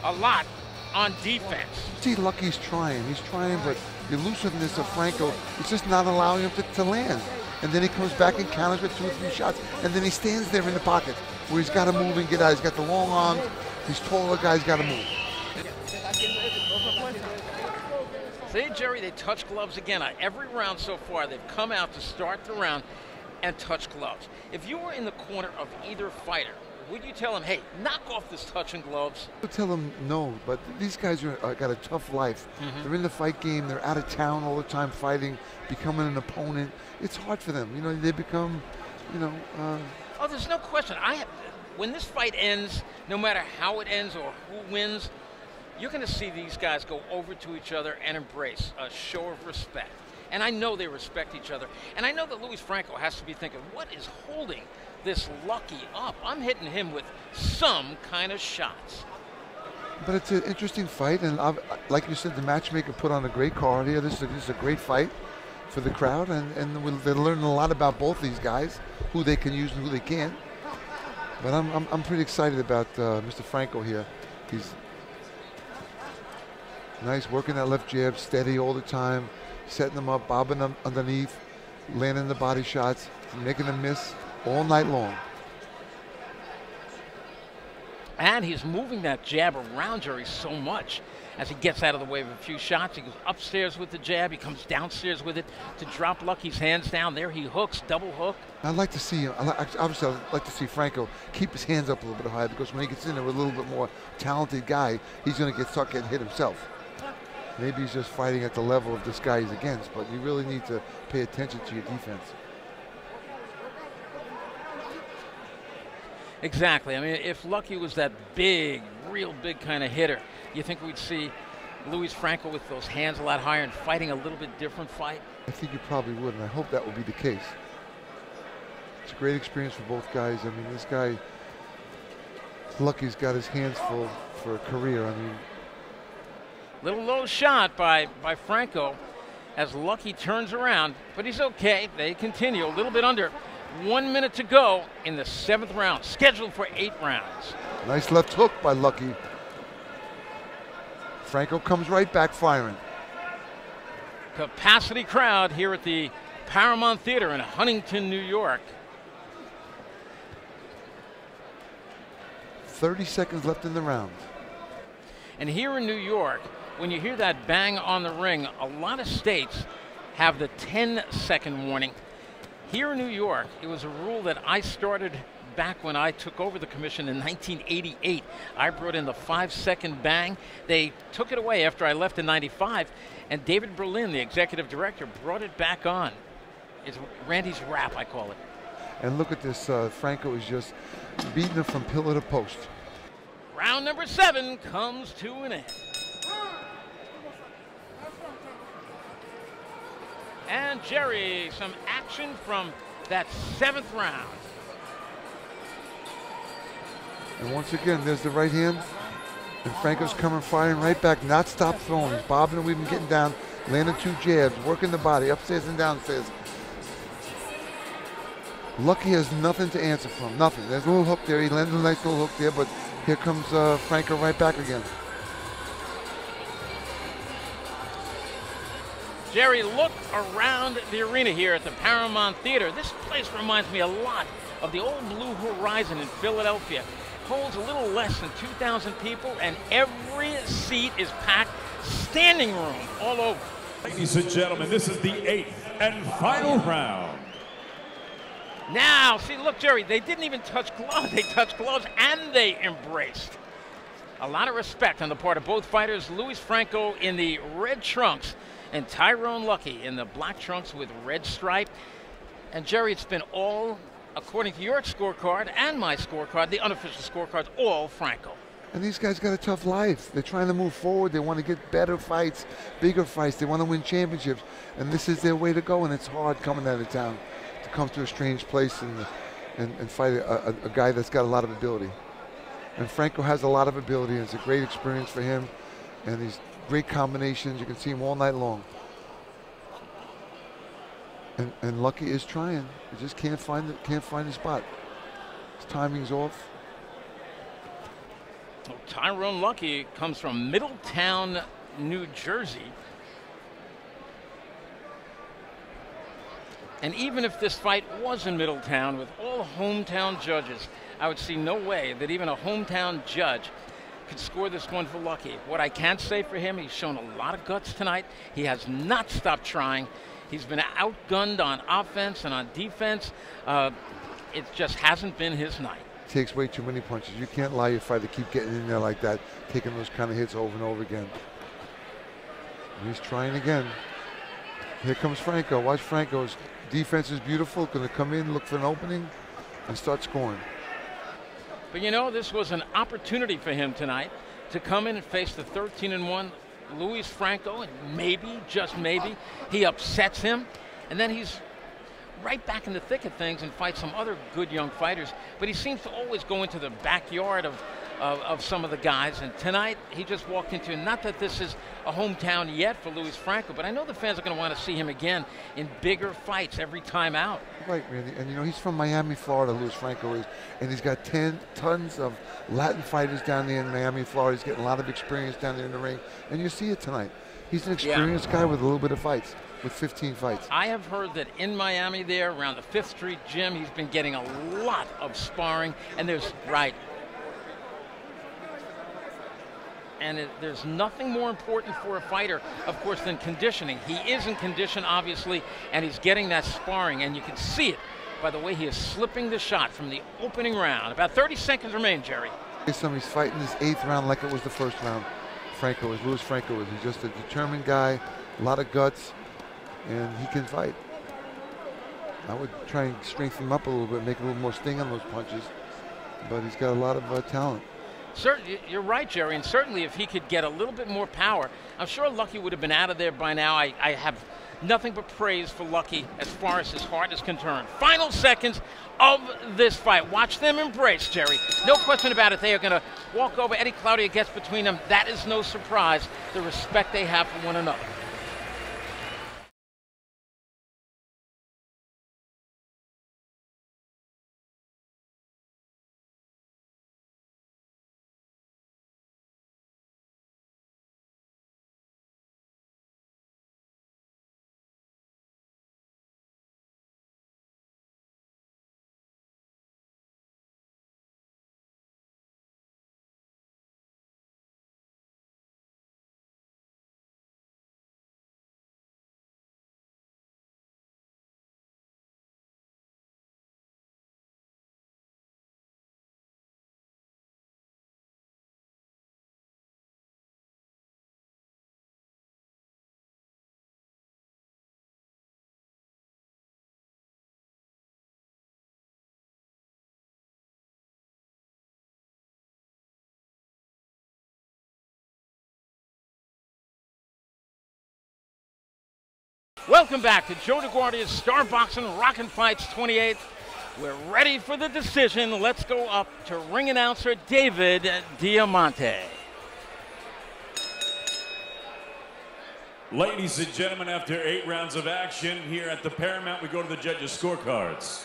a lot on defense. See, Lucky's trying. He's trying, but the elusiveness of Franco is just not allowing him to land. And then he comes back and counters with 2 or 3 shots, and then he stands there in the pocket where he's got to move and get out. He's got the long arms. He's taller guys got to move. See, Jerry, they touch gloves again. Every round so far, they've come out to start the round and touch gloves. If you were in the corner of either fighter, would you tell them, hey, knock off this touching gloves? I would tell them no, but these guys got a tough life. They're in the fight game. They're out of town all the time fighting, becoming an opponent. It's hard for them. They become, Oh, there's no question. When this fight ends, no matter how it ends or who wins, you're going to see these guys go over to each other and embrace a show of respect. And I know they respect each other. And I know that Luis Franco has to be thinking, what is holding this Lucky up? I'm hitting him with some kind of shots. But it's an interesting fight, and like you said, the matchmaker put on a great card here. This is a great fight for the crowd, and they're learning a lot about both these guys, who they can use and who they can't. But I'm pretty excited about Mr. Franco here. He's nice, working that left jab, steady all the time, setting them up, bobbing them underneath, landing the body shots, making them miss all night long. And he's moving that jab around Jerry so much as he gets out of the way of a few shots. He goes upstairs with the jab. He comes downstairs with it to drop Lucky's hands down. There he hooks, double hook. I'd like to see, obviously I'd like to see Franco keep his hands up a little bit higher, because when he gets in there with a little bit more talented guy, he's going to start getting hit himself. Maybe he's just fighting at the level of this guy he's against, but you really need to pay attention to your defense. Exactly. I mean, if Lucky was that big, real big kind of hitter, you think we'd see Luis Franco with those hands a lot higher and fighting a little bit different fight? I think you probably would, and I hope that will be the case. It's a great experience for both guys. I mean, this guy, Lucky's got his hands full for a career. I mean, little low shot by Franco as Lucky turns around, but he's okay. They continue. A little bit under 1 minute to go in the 7th round, scheduled for 8 rounds. Nice left hook by Lucky. Franco comes right back firing. Capacity crowd here at the Paramount Theater in Huntington, New York. 30 seconds left in the round. And here in New York, when you hear that bang on the ring, a lot of states have the 10-second warning. Here in New York, it was a rule that I started back when I took over the commission in 1988. I brought in the 5-second bang. They took it away after I left in '95, and David Berlin, the executive director, brought it back on. It's Randy's rap, I call it. And look at this, Franco is just beating him from pillar to post. Round number 7 comes to an end. And Jerry, some action from that 7th round. And once again, there's the right hand. And Franco's coming, firing right back, not stop throwing. He's bobbing and weaving, getting down, landing 2 jabs, working the body, upstairs and downstairs. Lucky has nothing to answer from, nothing. There's a little hook there. He lands a nice little hook there, but here comes Franco right back again. Jerry, look around the arena here at the Paramount Theater. This place reminds me a lot of the old Blue Horizon in Philadelphia. Holds a little less than 2,000 people, and every seat is packed. Standing room all over. Ladies and gentlemen, this is the 8th and final round. Now, see, look, Jerry, they didn't even touch gloves. They touched gloves and they embraced. A lot of respect on the part of both fighters. Luis Franco in the red trunks and Tyrone Lucky in the black trunks with red stripe. And Jerry, it's been all, according to your scorecard and my scorecard, the unofficial scorecards, all Franco. And these guys got a tough life. They're trying to move forward. They want to get better fights, bigger fights. They want to win championships. And this is their way to go. And it's hard coming out of town to come to a strange place and fight a guy that's got a lot of ability. And Franco has a lot of ability, and it's a great experience for him. And these great combinations, you can see him all night long. And Lucky is trying. He just can't find the spot. His timing's off. Well, Tyrone Lucky comes from Middletown, New Jersey. And even if this fight was in Middletown with all hometown judges, I would see no way that even a hometown judge could score this one for Lucky. What I can say for him, he's shown a lot of guts tonight. He has not stopped trying. He's been outgunned on offense and on defense. It just hasn't been his night. Takes way too many punches. You can't allow your fighter to keep getting in there like that, taking those kind of hits over and over again. And he's trying again. Here comes Franco. Watch Franco's defense is beautiful. Going to come in, look for an opening, and start scoring. But you know, this was an opportunity for him tonight to come in and face the 13-1 Luis Franco, and maybe, just maybe, he upsets him, and then he's right back in the thick of things and fight some other good young fighters. But he seems to always go into the backyard of some of the guys. And tonight he just walked into, not that this is a hometown yet for Luis Franco, but I know the fans are going to want to see him again in bigger fights every time out. Right, Randy. And you know, he's from Miami, Florida, Luis Franco is, and he's got tons of Latin fighters down there in Miami, Florida. He's getting a lot of experience down there in the ring, and you see it tonight. He's an experienced guy with a little bit of fights. With 15 fights. I have heard that in Miami there, around the 5th Street gym, he's been getting a lot of sparring, and there's there's nothing more important for a fighter, of course, than conditioning. He is in condition, obviously, and he's getting that sparring, and you can see it by the way he is slipping the shot from the opening round. About 30 seconds remain, Jerry. He's fighting this 8th round like it was the 1st round. Luis Franco is. He's just a determined guy, a lot of guts, and he can fight. I would try and strengthen him up a little bit, make a little more sting on those punches, but he's got a lot of talent. You're right, Jerry, and certainly if he could get a little bit more power, I'm sure Lucky would have been out of there by now. I have nothing but praise for Lucky as far as his heart is concerned. Final seconds of this fight. Watch them embrace, Jerry. No question about it. They are going to walk over. Eddie Claudia gets between them. That is no surprise, the respect they have for one another. Welcome back to Joe DeGuardia's Star Boxing Rockin' Fights 28. We're ready for the decision. Let's go up to ring announcer David Diamante. Ladies and gentlemen, after 8 rounds of action here at the Paramount, we go to the judges' scorecards.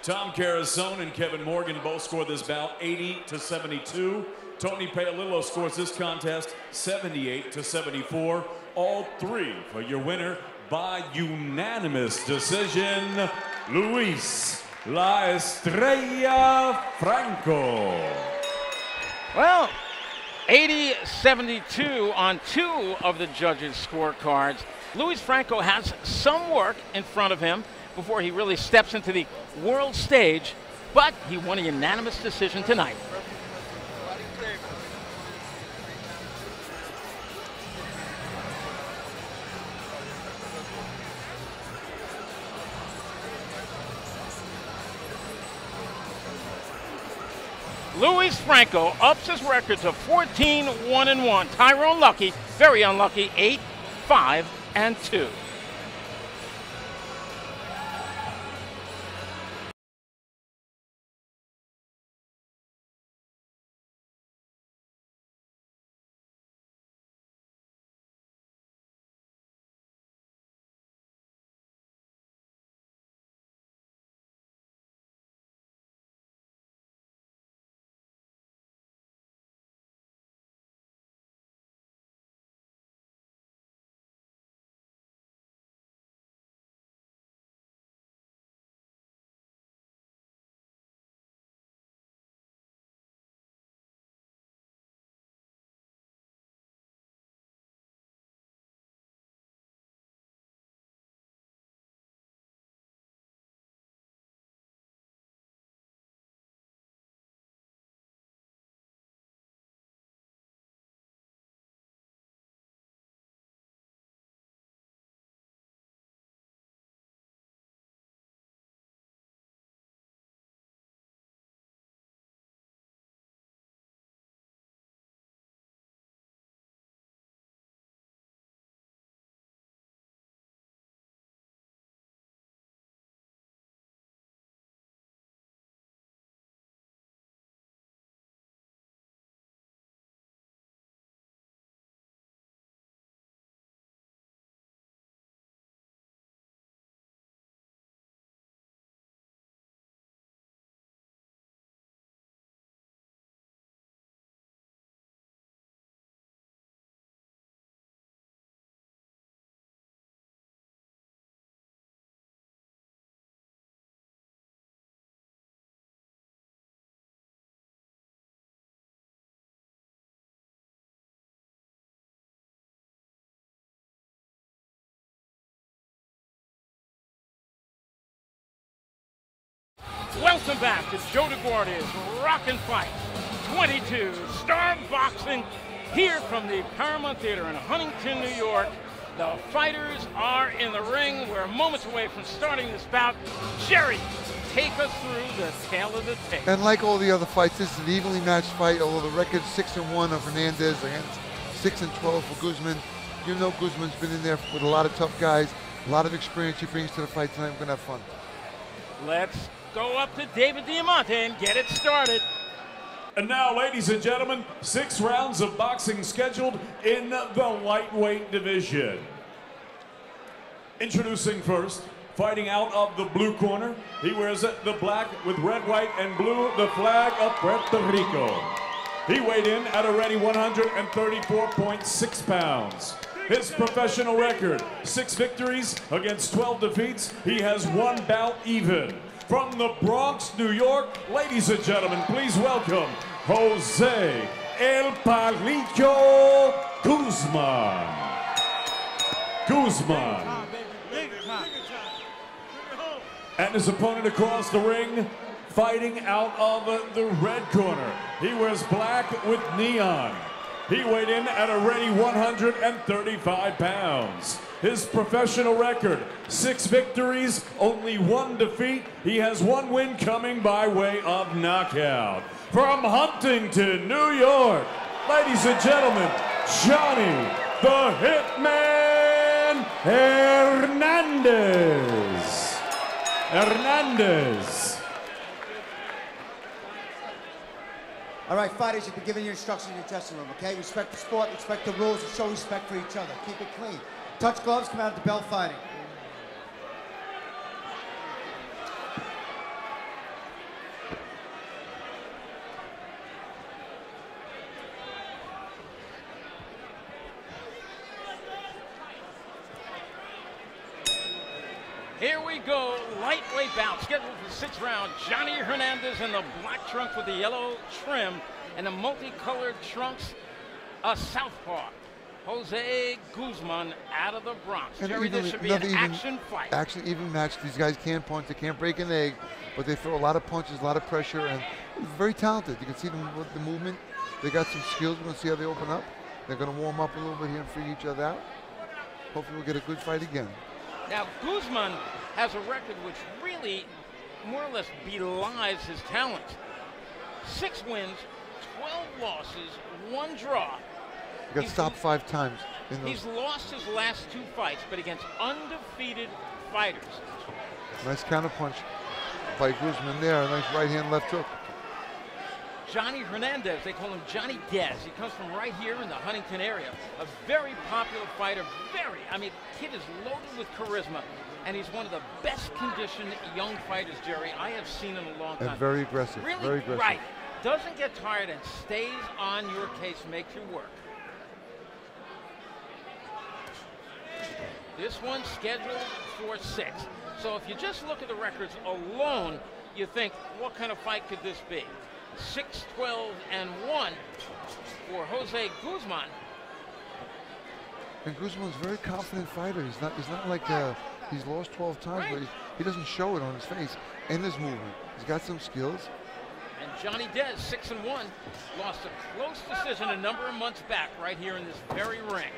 Tom Carasone and Kevin Morgan both scored this bout 80-72. Tony Paolillo scores this contest 78-74. All 3 for your winner by unanimous decision, Luis La Estrella Franco. Well, 80-72 on 2 of the judges' scorecards. Luis Franco has some work in front of him, before he really steps into the world stage, but he won a unanimous decision tonight. Luis Franco ups his record to 14-1-1. Tyrone Lucky, very unlucky, 8-5-2. Welcome back to Joe DeGuardia's Rockin' Fight 22 Star Boxing here from the Paramount Theater in Huntington, New York. The fighters are in the ring. We're moments away from starting this bout. Jerry, take us through the tale of the tape. And like all the other fights, this is an evenly matched fight, although the record's 6-1 of Hernandez against 6-12 for Guzman. You know Guzman's been in there with a lot of tough guys, a lot of experience he brings to the fight tonight. We're going to have fun. Let's go up to David Diamante and get it started. And now, ladies and gentlemen, 6 rounds of boxing scheduled in the lightweight division. Introducing first, fighting out of the blue corner. He wears the black with red, white, and blue, the flag of Puerto Rico. He weighed in at a ready 134.6 pounds. His professional record, 6 victories against 12 defeats. He has 1 bout even. From the Bronx, New York, ladies and gentlemen, please welcome Jose El Palillo Guzman. And his opponent across the ring, fighting out of the red corner. He wears black with neon. He weighed in at a ready 135 pounds. His professional record, 6 victories, only 1 defeat. He has 1 win coming by way of knockout. From Huntington, New York, ladies and gentlemen, Johnny the Hitman Hernandez. All right, fighters, you've been given your instructions in your dressing room, okay? Respect the sport, respect the rules, and show respect for each other. Keep it clean. Touch gloves, come out of the bell fighting. Here we go, lightweight bout scheduled for 6 rounds. Johnny Hernandez in the black trunks with the yellow trim and the multicolored trunks, a southpaw. Jose Guzman out of the Bronx. And Jerry, this should be an action fight. Action, even match. These guys can't punch. They can't break an egg, but they throw a lot of punches, a lot of pressure, and very talented. You can see them with the movement. They got some skills. We're going to see how they open up. They're going to warm up a little bit here and free each other out. Hopefully we'll get a good fight again. Now, Guzman has a record which really more or less belies his talent. 6 wins, 12 losses, 1 draw. He got stopped 5 times. He's lost his last 2 fights, but against undefeated fighters. Nice counter punch by Guzman there. Nice right hand, left hook. Johnny Hernandez, they call him Johnny Dez. He comes from right here in the Huntington area. A very popular fighter, the kid is loaded with charisma, and he's one of the best conditioned young fighters, Jerry, I have seen in a long time. And very aggressive, really, very aggressive. Right. Doesn't get tired and stays on your case, makes you work. This one's scheduled for 6. So if you just look at the records alone, you think, what kind of fight could this be? 6-12-1 for Jose Guzman. And Guzman's a very confident fighter. He's not like he's lost 12 times, Right. but he doesn't show it on his face and his movement. He's got some skills. And Johnny Dez, 6-1, lost a close decision a number of months back right here in this very ring.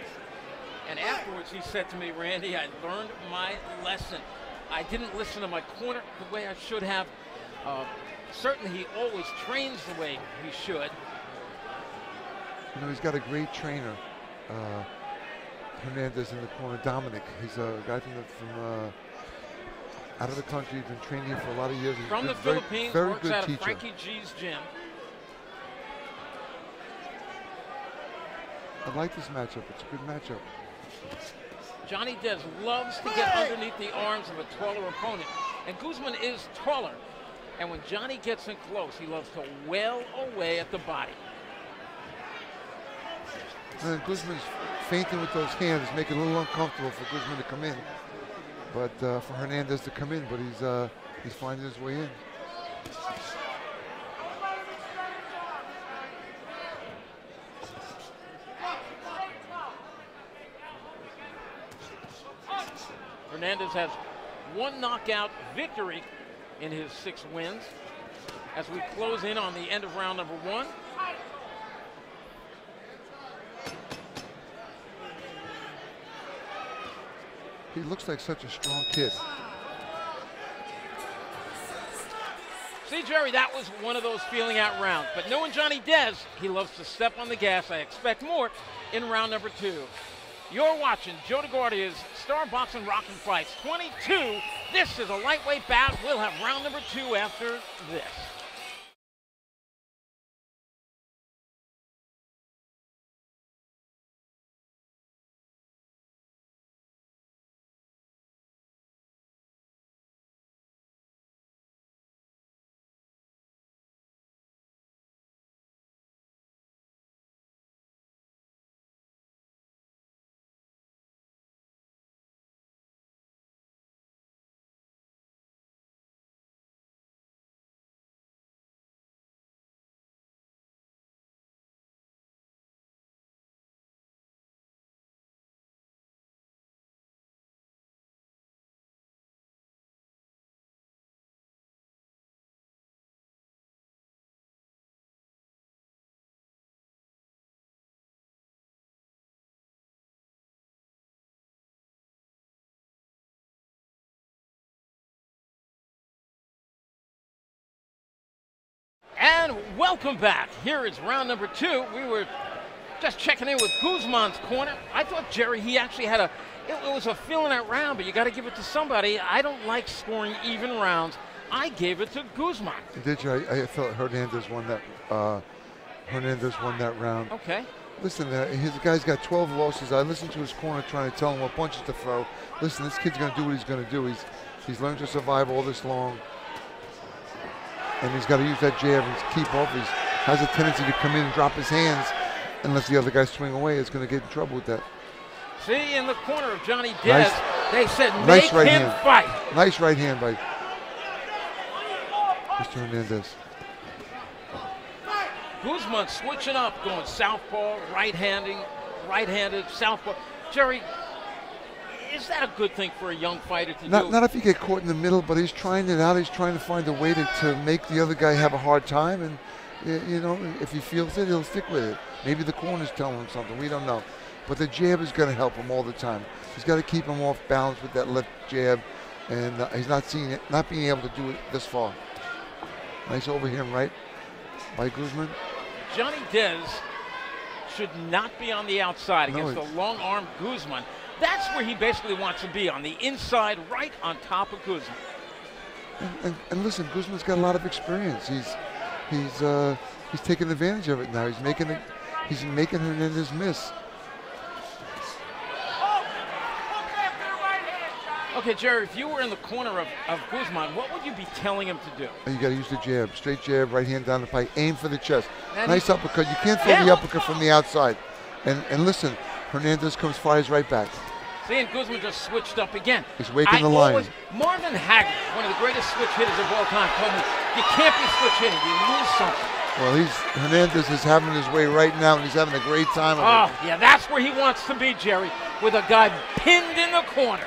And afterwards he said to me, Randy, I learned my lesson. I didn't listen to my corner the way I should have. Certainly he always trains the way he should. You know, he's got a great trainer, Hernandez in the corner, Dominic. He's a guy from out of the country. He's been training here for a lot of years. He's From the Philippines, very works good out of teacher. Frankie G's gym. I like this matchup. It's a good matchup. Johnny Dez loves to get underneath the arms of a taller opponent. And Guzman is taller. And when Johnny gets in close, he loves to wail away at the body. And Guzman's feinting with those hands, making it a little uncomfortable for Guzman to come in. But for Hernandez to come in, but he's finding his way in. Hernandez has 1 knockout victory in his 6 wins as we close in on the end of round number 1. He looks like such a strong kid. See, Jerry, that was one of those feeling out rounds. But knowing Johnny Dez, he loves to step on the gas. I expect more in round number 2. You're watching Joe DeGuardia's Star Boxing Rockin' Fights 22. This is a lightweight bout. We'll have round number 2 after this. And welcome back. Here is round number 2. We were just checking in with Guzman's corner. I thought, Jerry, he actually had it was a filling out round, but you got to give it to somebody. I don't like scoring even rounds. I gave it to Guzman. Did you? I felt Hernandez won that. Hernandez won that round. Okay. Listen, his guy's got 12 losses. I listened to his corner trying to tell him what punches to throw. Listen, this kid's going to do what he's going to do. He's learned to survive all this long. And he's got to use that jab and keep off. He has a tendency to come in and drop his hands unless the other guy swing away. He's going to get in trouble with that. See, in the corner of Johnny Dez, they said nice make right him hand. fight. Nice right hand by Mr. Hernandez. Guzman switching up, going southpaw, right-handing. right-handed, southpaw. Jerry, is that a good thing for a young fighter to do? Not if you get caught in the middle, but he's trying it out. He's trying to find a way to make the other guy have a hard time. And, you know, if he feels it, he'll stick with it. Maybe the corner's telling him something. We don't know. But the jab is going to help him all the time. He's got to keep him off balance with that left jab. And he's not being able to do it this far. Nice overhand right by Guzman. Johnny Dez should not be on the outside against the long-armed Guzman. That's where he basically wants to be, on the inside, right on top of Guzman. And listen, Guzman's got a lot of experience. He's taking advantage of it now. He's making Hernandez miss. Okay, Jerry, if you were in the corner of Guzman, what would you be telling him to do? You got to use the jab, straight jab, right hand down the pike, aim for the chest. Nice uppercut. You can't throw the uppercut from the outside. And listen, Hernandez fires right back. See, and Guzman just switched up again. He's waking the line. Marvin Hagler, one of the greatest switch hitters of all time, told me, you can't be switch hitting, you lose something. Well, Hernandez is having his way right now, and he's having a great time of it. Yeah, that's where he wants to be, Jerry, with a guy pinned in the corner.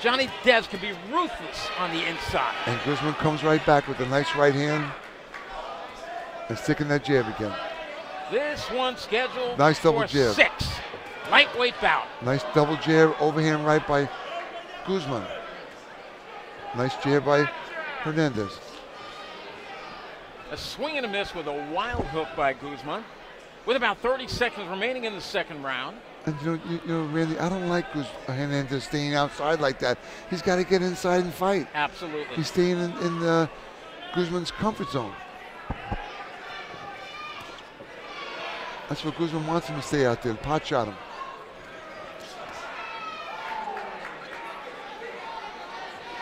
Johnny Dez can be ruthless on the inside. And Guzman comes right back with a nice right hand and sticking that jab again. This one scheduled nice double for jab. 6. Lightweight bout. Nice double jab, overhand right by Guzman. Nice jab by Hernandez. A swing and a miss with a wild hook by Guzman. With about 30 seconds remaining in the second round. And you know, Randy, I don't like Hernandez staying outside like that. He's got to get inside and fight. Absolutely. He's staying in Guzman's comfort zone. That's what Guzman wants him to stay out there. Pot shot him.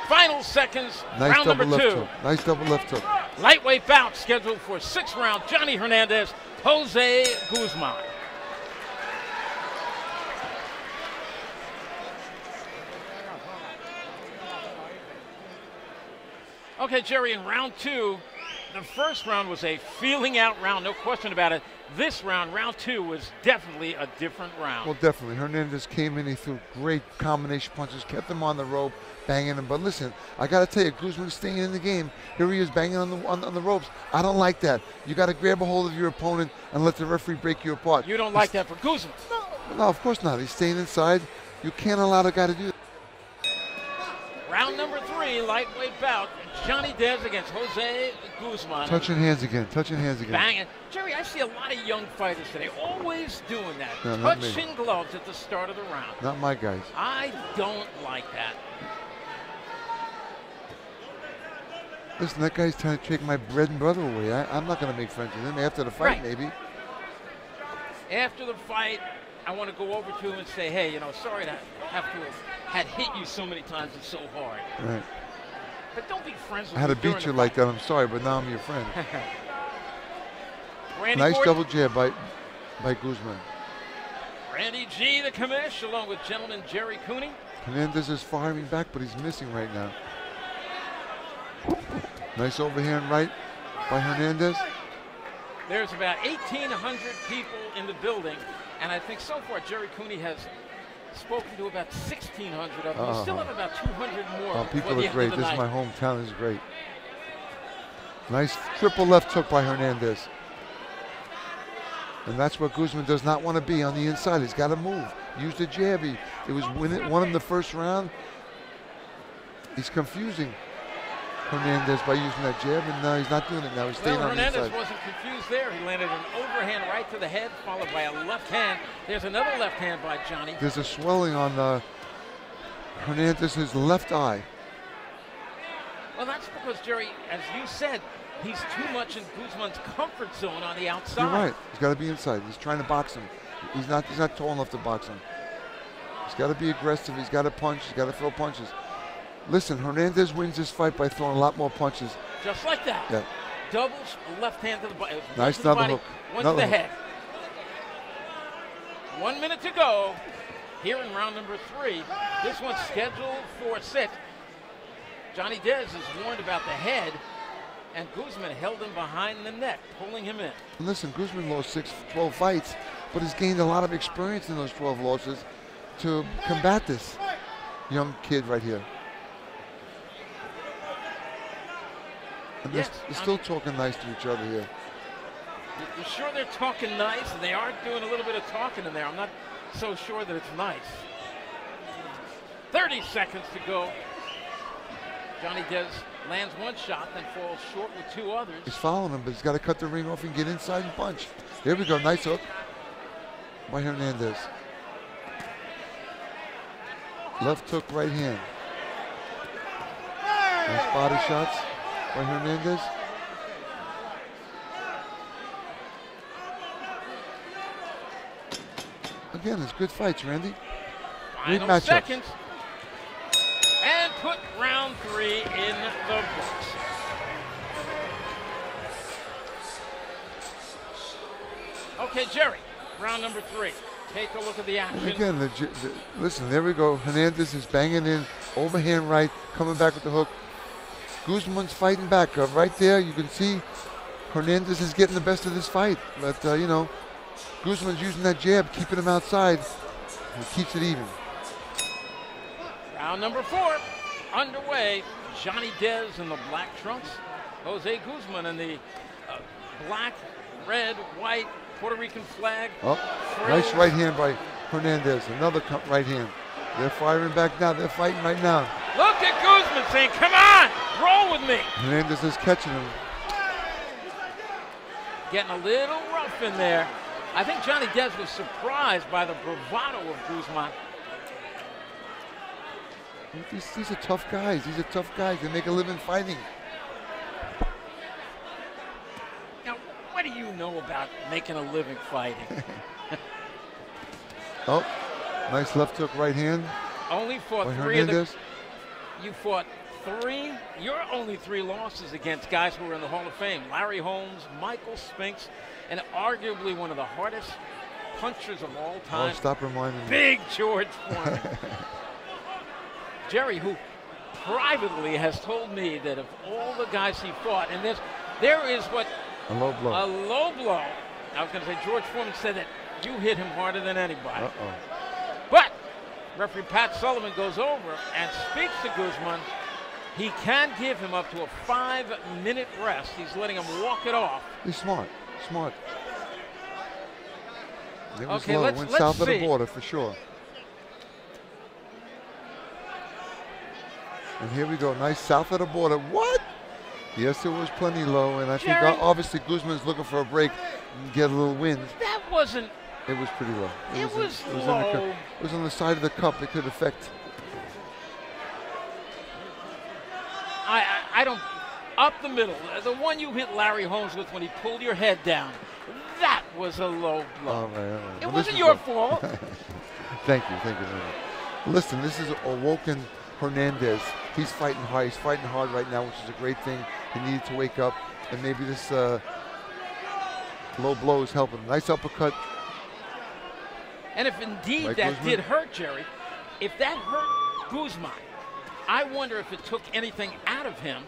Final seconds, nice round number 2. Nice double left hook. Lightweight bout scheduled for 6th round. Johnny Hernandez, Jose Guzman. Okay, Jerry, in round 2, the first round was a feeling out round, no question about it. This round, round 2, was definitely a different round. Well, definitely. Hernandez came in, he threw great combination punches, kept him on the rope, banging him. But listen, I got to tell you, Guzman's staying in the game. Here he is banging on the ropes. I don't like that. You got to grab a hold of your opponent and let the referee break you apart. You don't like that for Guzman? No, of course not. He's staying inside. You can't allow the guy to do that. Round number 3, lightweight bout. Johnny Dez against Jose Guzman. Touching hands again. Banging. Jerry, I see a lot of young fighters today always doing that. No, touching gloves at the start of the round. Not my guys. I don't like that. Listen, that guy's trying to take my bread and butter away. I'm not going to make friends with him after the fight, maybe. After the fight, I want to go over to him and say, hey, you know, sorry to have to have had hit you so many times and so hard. Right. But don't be friends with me. I had to beat you like that. I'm sorry, but now I'm your friend. Nice double jab by Guzman. Randy G, the commish, along with gentleman Jerry Cooney. Hernandez is firing back, but he's missing right now. Nice overhand right by Hernandez. There's about 1,800 people in the building, and I think so far Jerry Cooney has spoken to about 1,600 of them. We still have about 200 more. Oh, people are great. This is my hometown. This is great. Nice triple left hook by Hernandez. And that's what Guzman does not want to be on the inside. He's got to move. Use the jab. It was won him the first round. He's confusing Hernandez by using that jab, and now he's not doing it now. He's staying on the inside. Hernandez wasn't confused there. He landed an overhand right to the head, followed by a left hand. There's another left hand by Johnny. There's a swelling on Hernandez's left eye. Well, that's because, Jerry, as you said, he's too much in Guzman's comfort zone on the outside. You're right. He's got to be inside. He's trying to box him. He's not tall enough to box him. He's got to be aggressive. He's got to punch. He's got to throw punches. Listen, Hernandez wins this fight by throwing a lot more punches. Just like that. Yeah. Doubles, left hand to the body. Nice double hook. One to the head. 1 minute to go here in round number 3. This one's scheduled for 6. Johnny Dez is warned about the head. And Guzman held him behind the neck, pulling him in. And listen, Guzman lost 12 fights, but has gained a lot of experience in those 12 losses to combat this young kid right here. And they're still talking nice to each other here. You're sure they're talking nice? They are doing a little bit of talking in there. I'm not so sure that it's nice. 30 seconds to go. Johnny Dez lands one shot, then falls short with two others. He's following him, but he's got to cut the ring off and get inside and punch. Here we go, nice hook by Hernandez. Left hook, right hand. Nice body shots by Hernandez. Again, it's good fights, Randy. Great matchups. Seconds. And put round 3 in the books. Okay, Jerry, round number 3. Take a look at the action. Again, listen, there we go. Hernandez is banging in, overhand right, coming back with the hook. Guzman's fighting back. Right there, you can see Hernandez is getting the best of this fight. But, you know, Guzman's using that jab, keeping him outside. He keeps it even. Round number 4 underway. Johnny Dez in the black trunks. Jose Guzman in the black, red, white, Puerto Rican flag. Oh, nice right hand by Hernandez. Another right hand. They're firing back now. They're fighting right now. Look at Guzman saying, come on, roll with me. Hernandez is catching him. Getting a little rough in there. I think Johnny Dez was surprised by the bravado of Guzman. These are tough guys. These are tough guys. They make a living fighting. Now, what do you know about making a living fighting? Oh, nice left hook, right hand. Only fought by 3 of the. Hernandez. You fought 3. Your only 3 losses against guys who were in the Hall of Fame: Larry Holmes, Michael Spinks, and arguably one of the hardest punchers of all time. Oh, stop reminding me. Big George Foreman. Jerry, who privately has told me that of all the guys he fought, and there is what a low blow. A low blow. I was going to say George Foreman said that you hit him harder than anybody. But referee Pat Sullivan goes over and speaks to Guzman. He can give him up to a 5-minute rest. He's letting him walk it off. He's smart. Smart. It was okay, low. let's Went see. South of the border for sure. And here we go. Nice south of the border. What? Yes, it was plenty low. And I think obviously Guzman's looking for a break and get a little wind. That wasn't. It was pretty low. It was low. It was on the side of the cup. It could affect. I don't. Up the middle. The one you hit Larry Holmes with when he pulled your head down. That was a low blow. All right. It wasn't your fault. Thank you. Thank you very much. Listen, this is awoken Hernandez. He's fighting hard. He's fighting hard right now, which is a great thing. He needed to wake up, and maybe this low blow is helping him. Nice uppercut. And if indeed that did hurt Jerry, if that hurt Guzman, I wonder if it took anything out of him.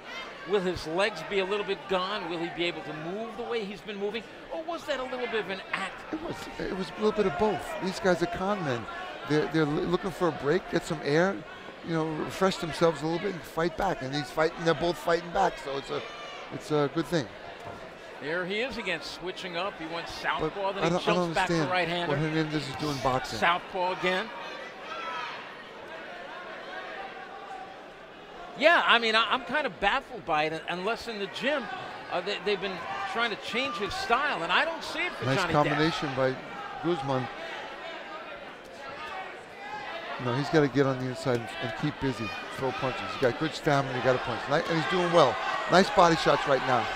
Will his legs be a little bit gone? Will he be able to move the way he's been moving? Or was that a little bit of an act? It was a little bit of both. These guys are con men. They're looking for a break, get some air, you know, refresh themselves a little bit and fight back. And they're both fighting back, so it's a good thing. There he is again, switching up. He went southpaw, then he jumps back to right-hander. What Hernandez is doing boxing. Southpaw again. Yeah, I mean, I'm kind of baffled by it, unless in the gym they've been trying to change his style, and I don't see it for Johnny Dez. Nice combination by Guzman. No, he's got to get on the inside and keep busy, throw punches. He's got good stamina, he got to punch. And he's doing well. Nice body shots right now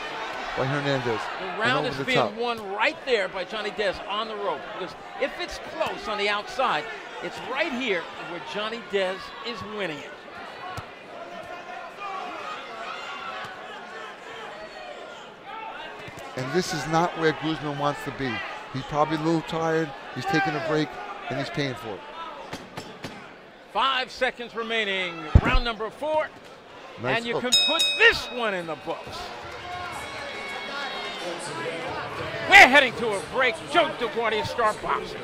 by Hernandez. The round is being won right there by Johnny Dez on the rope, because if it's close on the outside, it's right here where Johnny Dez is winning it. And this is not where Guzman wants to be. He's probably a little tired. He's taking a break, and he's paying for it. 5 seconds remaining. Round number 4. Nice and you can put this one in the books. We're heading to a break. Joe DeGuardia, Star Boxing.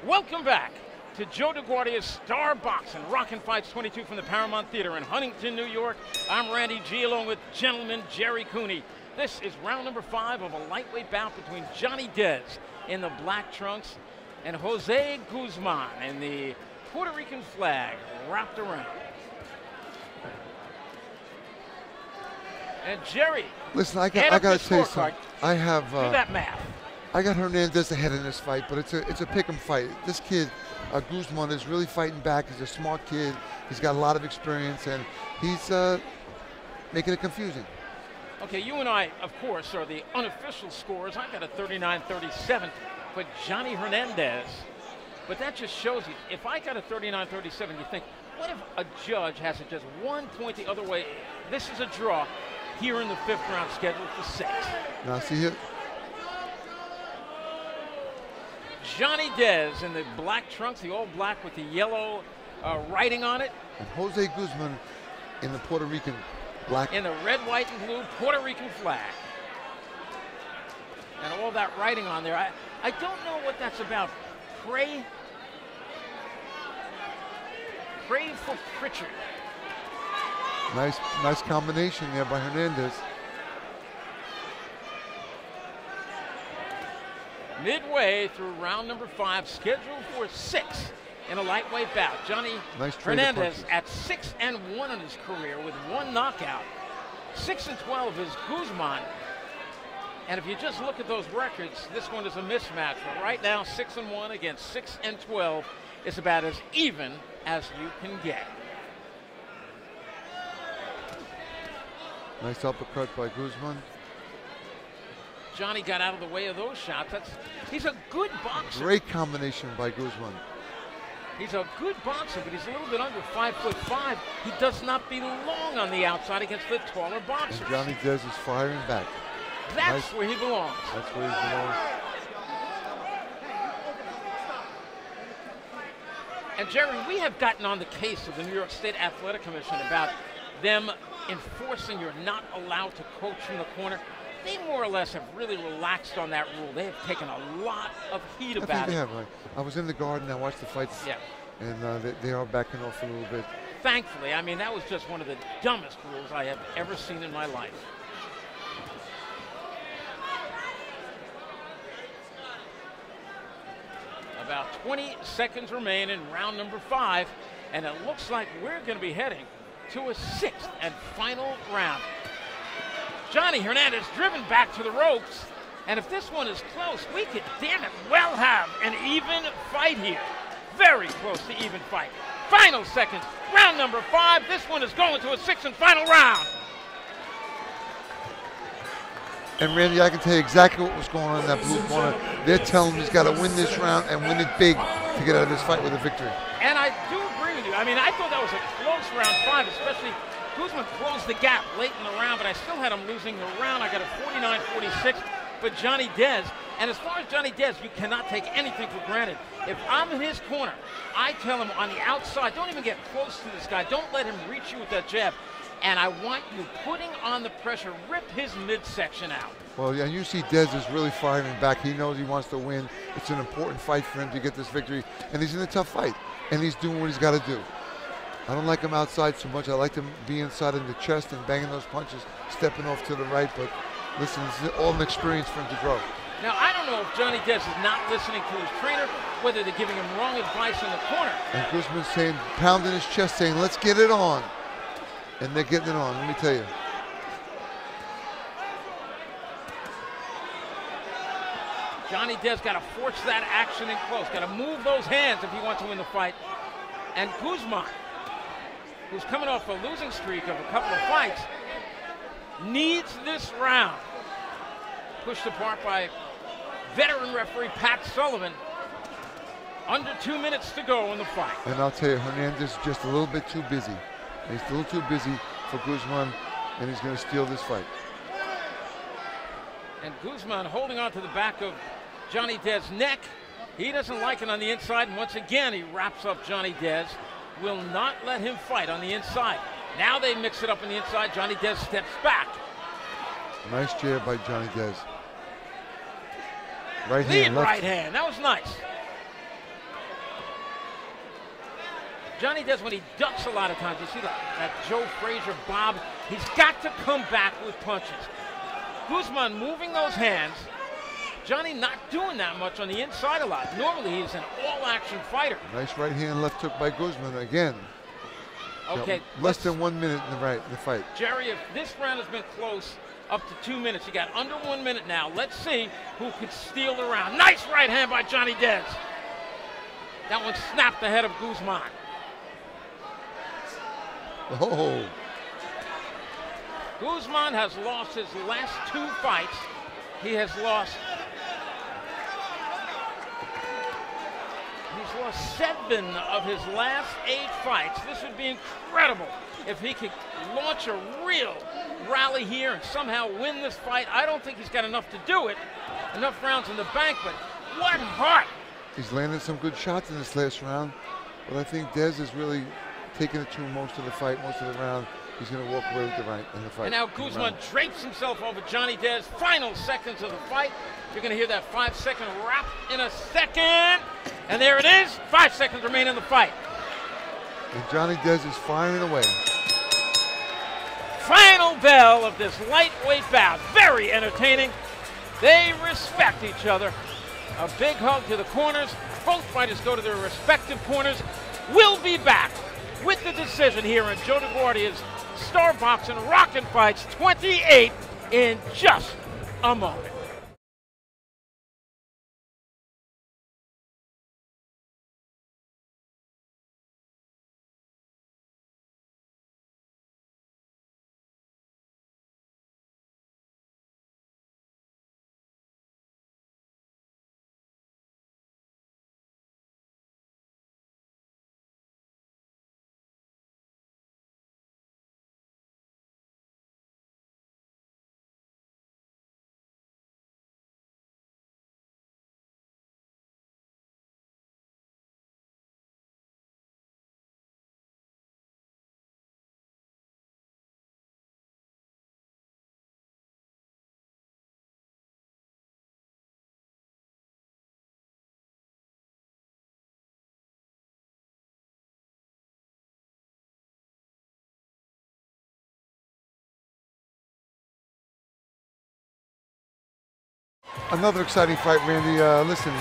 Welcome back to Joe DeGuardia's Star Boxing, Rockin' Fights 22 from the Paramount Theater in Huntington, New York. I'm Randy G, along with gentleman Jerry Cooney. This is round number 5 of a lightweight bout between Johnny Dez in the black trunks and Jose Guzman in the Puerto Rican flag wrapped around. And Jerry, listen, I got to tell you something. I have do that math. I got Hernandez ahead in this fight, but it's a pick 'em fight. This kid, Guzman, is really fighting back. He's a smart kid. He's got a lot of experience, and he's making it confusing. Okay, you and I, of course, are the unofficial scores. I got a 39-37 for Johnny Hernandez. But that just shows you, if I got a 39-37, you think, what if a judge has it just 1 point the other way? This is a draw here in the 5th round, scheduled for 6. Now, see here. Johnny Dez in the black trunks, the all black with the yellow writing on it. And Jose Guzman in the Puerto Rican black. In the red, white, and blue Puerto Rican flag. And all that writing on there. I don't know what that's about. Pray for Pritchard. Nice combination there by Hernandez. Midway through round number 5, scheduled for 6 in a lightweight bout. Johnny Hernandez at 6-1 in his career with 1 knockout. 6-12 is Guzman. And if you just look at those records, this one is a mismatch. But right now, 6-1 against 6-12 is about as even as you can get. Nice uppercut by Guzman. Johnny got out of the way of those shots. He's a good boxer. Great combination by Guzman. He's a good boxer, but he's a little bit under 5'5". He does not belong on the outside against the taller boxers. And Johnny Dez is firing back. That's where he belongs. That's where he belongs. And Jerry, we have gotten on the case of the New York State Athletic Commission about them enforcing you're not allowed to coach from the corner. They more or less have really relaxed on that rule. They have taken a lot of heat about it. I think they have, right? I was in the Garden, I watched the fights, yeah, and they are backing off a little bit. Thankfully, I mean, that was just one of the dumbest rules I have ever seen in my life. About 20 seconds remain in round number 5, and it looks like we're going to be heading to a 6th and final round. Johnny Hernandez driven back to the ropes, and if this one is close, we could, damn it, well have an even fight here. Very close to even fight. Final seconds, round number 5. This one is going to a 6th and final round. And Randy, I can tell you exactly what was going on in that blue corner. They're telling him he's got to win this round and win it big to get out of this fight with a victory. And I do agree with you. I mean, I thought that was a close round 5, especially Guzman closed the gap late in the round, but I still had him losing the round. I got a 49-46 for Johnny Dez. And as far as Johnny Dez, you cannot take anything for granted. If I'm in his corner, I tell him on the outside, don't even get close to this guy. Don't let him reach you with that jab. And I want you putting on the pressure, rip his midsection out. Well, yeah, you see Dez is really firing back. He knows he wants to win. It's an important fight for him to get this victory. And he's in a tough fight. And he's doing what he's got to do. I don't like him outside so much. I like him be inside in the chest and banging those punches, stepping off to the right. But Listen, this is all an experience for him to grow. Now, I don't know if Johnny Dez is not listening to his trainer, whether they're giving him wrong advice in the corner. And Guzman's saying, pounding his chest, saying, let's get it on. And they're getting it on, let me tell you. Johnny Dez got to force that action in close. Got to move those hands if he wants to win the fight. And Guzman, who's coming off a losing streak of a couple of fights, needs this round. Pushed apart by veteran referee Pat Sullivan. Under 2 minutes to go in the fight. And I'll tell you, Hernandez is just a little bit too busy. He's a little too busy for Guzman, and he's going to steal this fight. And Guzman holding on to the back of Johnny Dez's neck. He doesn't like it on the inside, and once again he wraps up Johnny Dez. Will not let him fight on the inside. Now they mix it up on the inside. Johnny Dez steps back. Nice jab by Johnny Dez. Right Lead hand, left. right hand. That was nice. Johnny Dez, when he ducks a lot of times, you see that Joe Frazier bob, he's got to come back with punches. Guzman moving those hands. Johnny not doing that much on the inside a lot. Normally he's an all-action fighter. Nice right hand left hook by Guzman again. Okay. Less than 1 minute in the fight. Jerry, if this round has been close up to 2 minutes, you got under 1 minute now. Let's see who can steal the round. Nice right hand by Johnny Dez. That one snapped the head of Guzman. Oh. Guzman has lost his last 2 fights. He has lost. He's lost 7 of his last 8 fights. This would be incredible if he could launch a real rally here and somehow win this fight. I don't think he's got enough to do it. Enough rounds in the bank, but what heart! He's landed some good shots in this last round, but I think Dez is really taking it to him most of the fight, most of the round. He's going to walk away with the right in the fight. And now Guzman drapes himself over Johnny Dez. Final seconds of the fight. You're going to hear that 5-second wrap in a second. And there it is. 5 seconds remain in the fight. And Johnny Dez is firing away. Final bell of this lightweight bout. Very entertaining. They respect each other. A big hug to the corners. Both fighters go to their respective corners. We'll be back with the decision here in Joe DeGuardia's Star Boxing Rockin' Fights 28 in just a moment. Another exciting fight, Randy. Listen,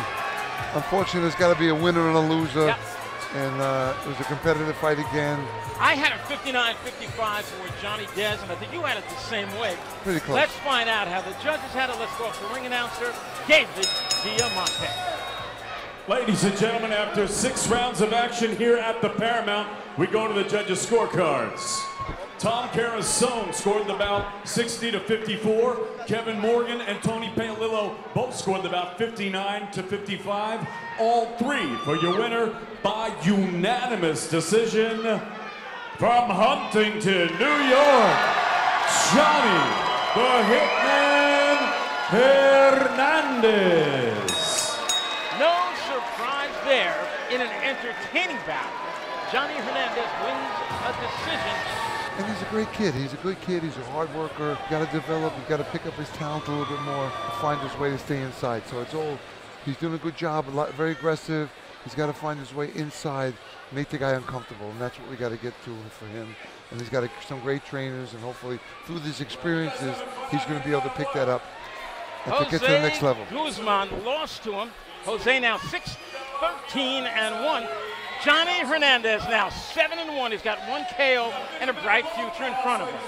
unfortunately, there's got to be a winner and a loser. Yep. And it was a competitive fight again. I had it 59-55 for Johnny Dez, and I think you had it the same way. Pretty close. Let's find out how the judges had it. Let's go off the ring announcer, David Diamante. Ladies and gentlemen, after 6 rounds of action here at the Paramount, we go to the judges' scorecards. Tom Carasone scored the bout 60-54. Kevin Morgan and Tony Paolillo both scored the bout 59-55. All 3 for your winner by unanimous decision. From Huntington, New York, Johnny the Hitman Hernandez. No surprise there in an entertaining bout. Johnny Hernandez wins a decision. And he's a great kid. He's a good kid. He's a hard worker. Got to develop. He's got to pick up his talent a little bit more to find his way to stay inside. So it's all, he's doing a good job, very aggressive. He's got to find his way inside, make the guy uncomfortable, and that's what we got to get to for him. And he's got some great trainers, and hopefully through these experiences, he's going to be able to pick that up and to get to the next level. Guzman lost to him. Jose now 6-13-1. Johnny Hernandez now 7-1. He's got 1 KO and a bright future in front of him.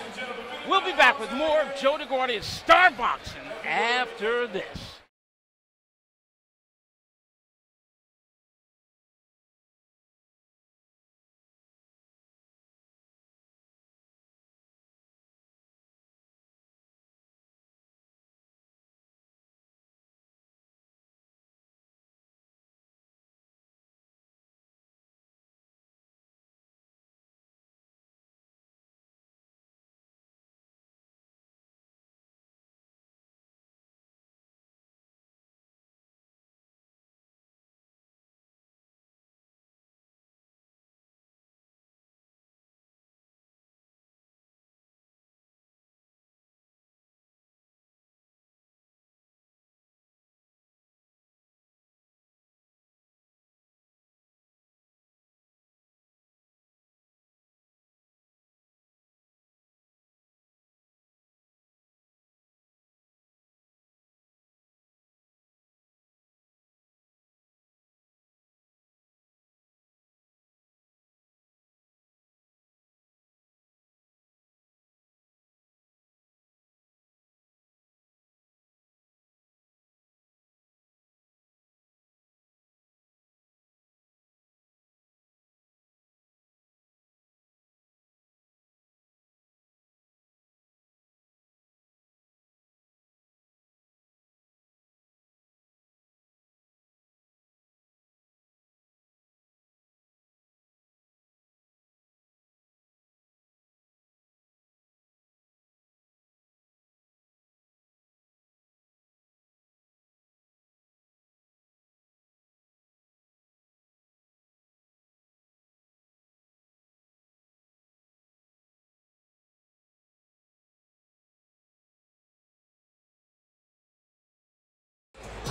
We'll be back with more of Joe DeGuardia's Star Boxing after this.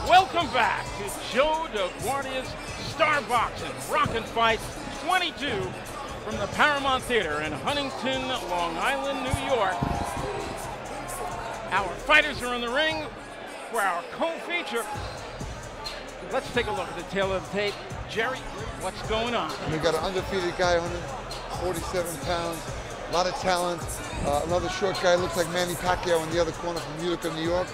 Welcome back to Joe DeGuardia's Star Boxing Rockin' Fight 22 from the Paramount Theater in Huntington, Long Island, New York. Our fighters are in the ring for our co-feature. Let's take a look at the tail of the tape. Jerry, what's going on? We got an undefeated guy, 147 pounds, a lot of talent. Another short guy, looks like Manny Pacquiao in the other corner from Utica, New York.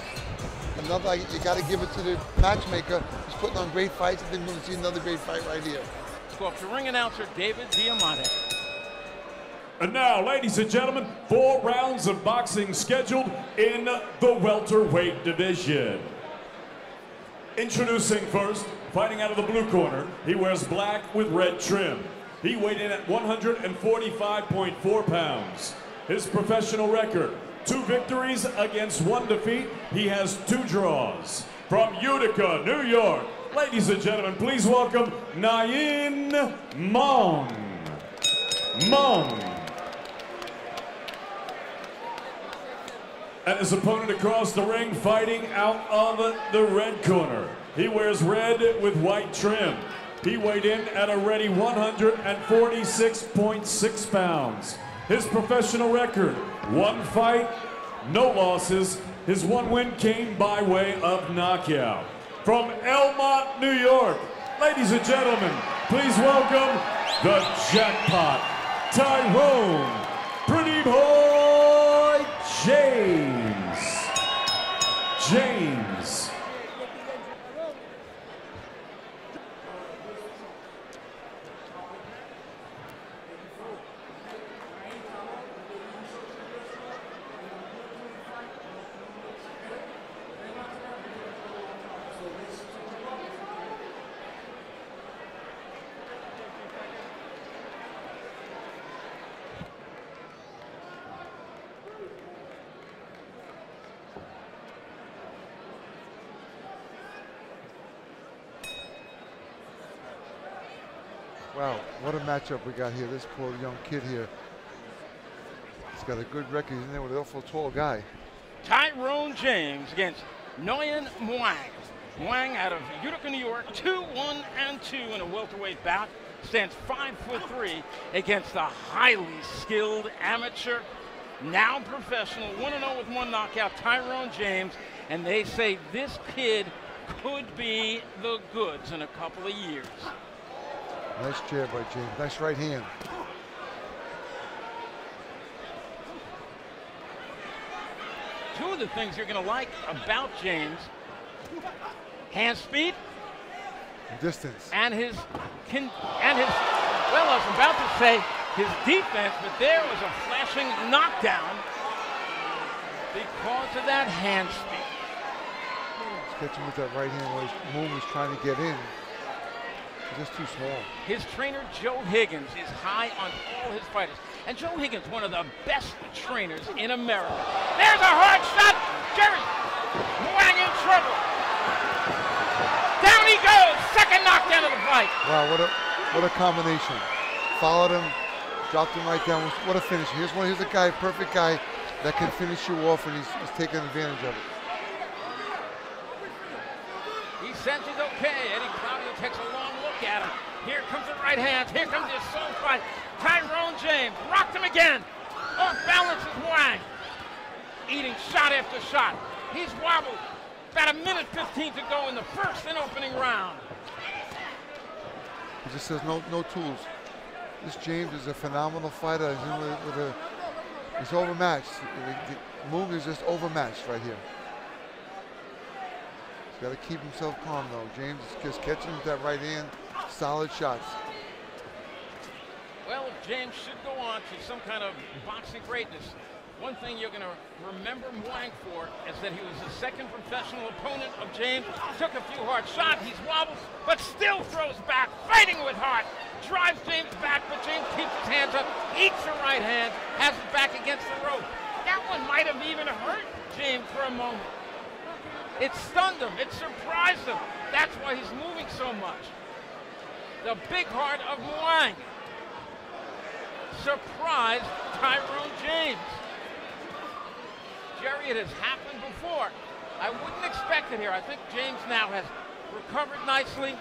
Another, you got to give it to the matchmaker. He's putting on great fights. I think we're going to see another great fight right here. Let's go up to ring announcer David Diamante. And now, ladies and gentlemen, 4 rounds of boxing scheduled in the welterweight division. Introducing first, fighting out of the blue corner, he wears black with red trim. He weighed in at 145.4 pounds. His professional record, 2 victories against 1 defeat. He has 2 draws. From Utica, New York, ladies and gentlemen, please welcome Nguyen Mong. And his opponent across the ring, fighting out of the red corner. He wears red with white trim. He weighed in at a ready 146.6 pounds. His professional record, 1 fight, no losses. His 1 win came by way of knockout. From Elmont, New York, ladies and gentlemen, please welcome the jackpot, Tyrone Pretty Boy James. Wow, what a matchup we got here. This poor young kid here. He's got a good record. He's in there with an awful tall guy. Tyrone James against Nguyen Mong. Wang out of Utica, New York, 2-1-2 in a welterweight bout. Stands 5'3" against a highly skilled amateur, now professional, 1-0 with one knockout, Tyrone James. And they say this kid could be the goods in a couple of years. Nice jab by James. Nice right hand. Two of the things you're going to like about James: hand speed, Distance. and his well, I was about to say his defense, but there was a flashing knockdown because of that hand speed. He's catching with that right hand while Moon was trying to get in. He's just too small. His trainer, Joe Higgins, is high on all his fighters. And Joe Higgins, one of the best trainers in America. There's a hard shot. Jerry Wang in trouble. Down he goes. Second knockdown of the fight. Wow, what a combination. Followed him, dropped him right down. What a finish. Here's a guy, perfect guy that can finish you off, and he's taking advantage of it. He says he's okay. Eddie Claudio takes a long look at him. Here comes the right hand. Here comes the assault fight. Tyrone James rocked him again. Off balance is Wang. Eating shot after shot. He's wobbled. About 1:15 to go in the first and opening round. He just says no tools. This James is a phenomenal fighter. He's overmatched. Moon is just overmatched right here. He's got to keep himself calm though. James is just catching with that right hand. Solid shots. Well, if James should go on to some kind of boxing greatness, one thing you're going to remember Wang for is that he was the second professional opponent of James. Took a few hard shots. He's wobbled, but still throws back, fighting with heart. Drives James back, but James keeps his hands up, eats the right hand, has it back against the rope. That one might have even hurt James for a moment. It stunned him. It surprised him. That's why he's moving so much. The big heart of Wang surprised Tyrone James. Jerry, it has happened before. I wouldn't expect it here. I think James now has recovered nicely.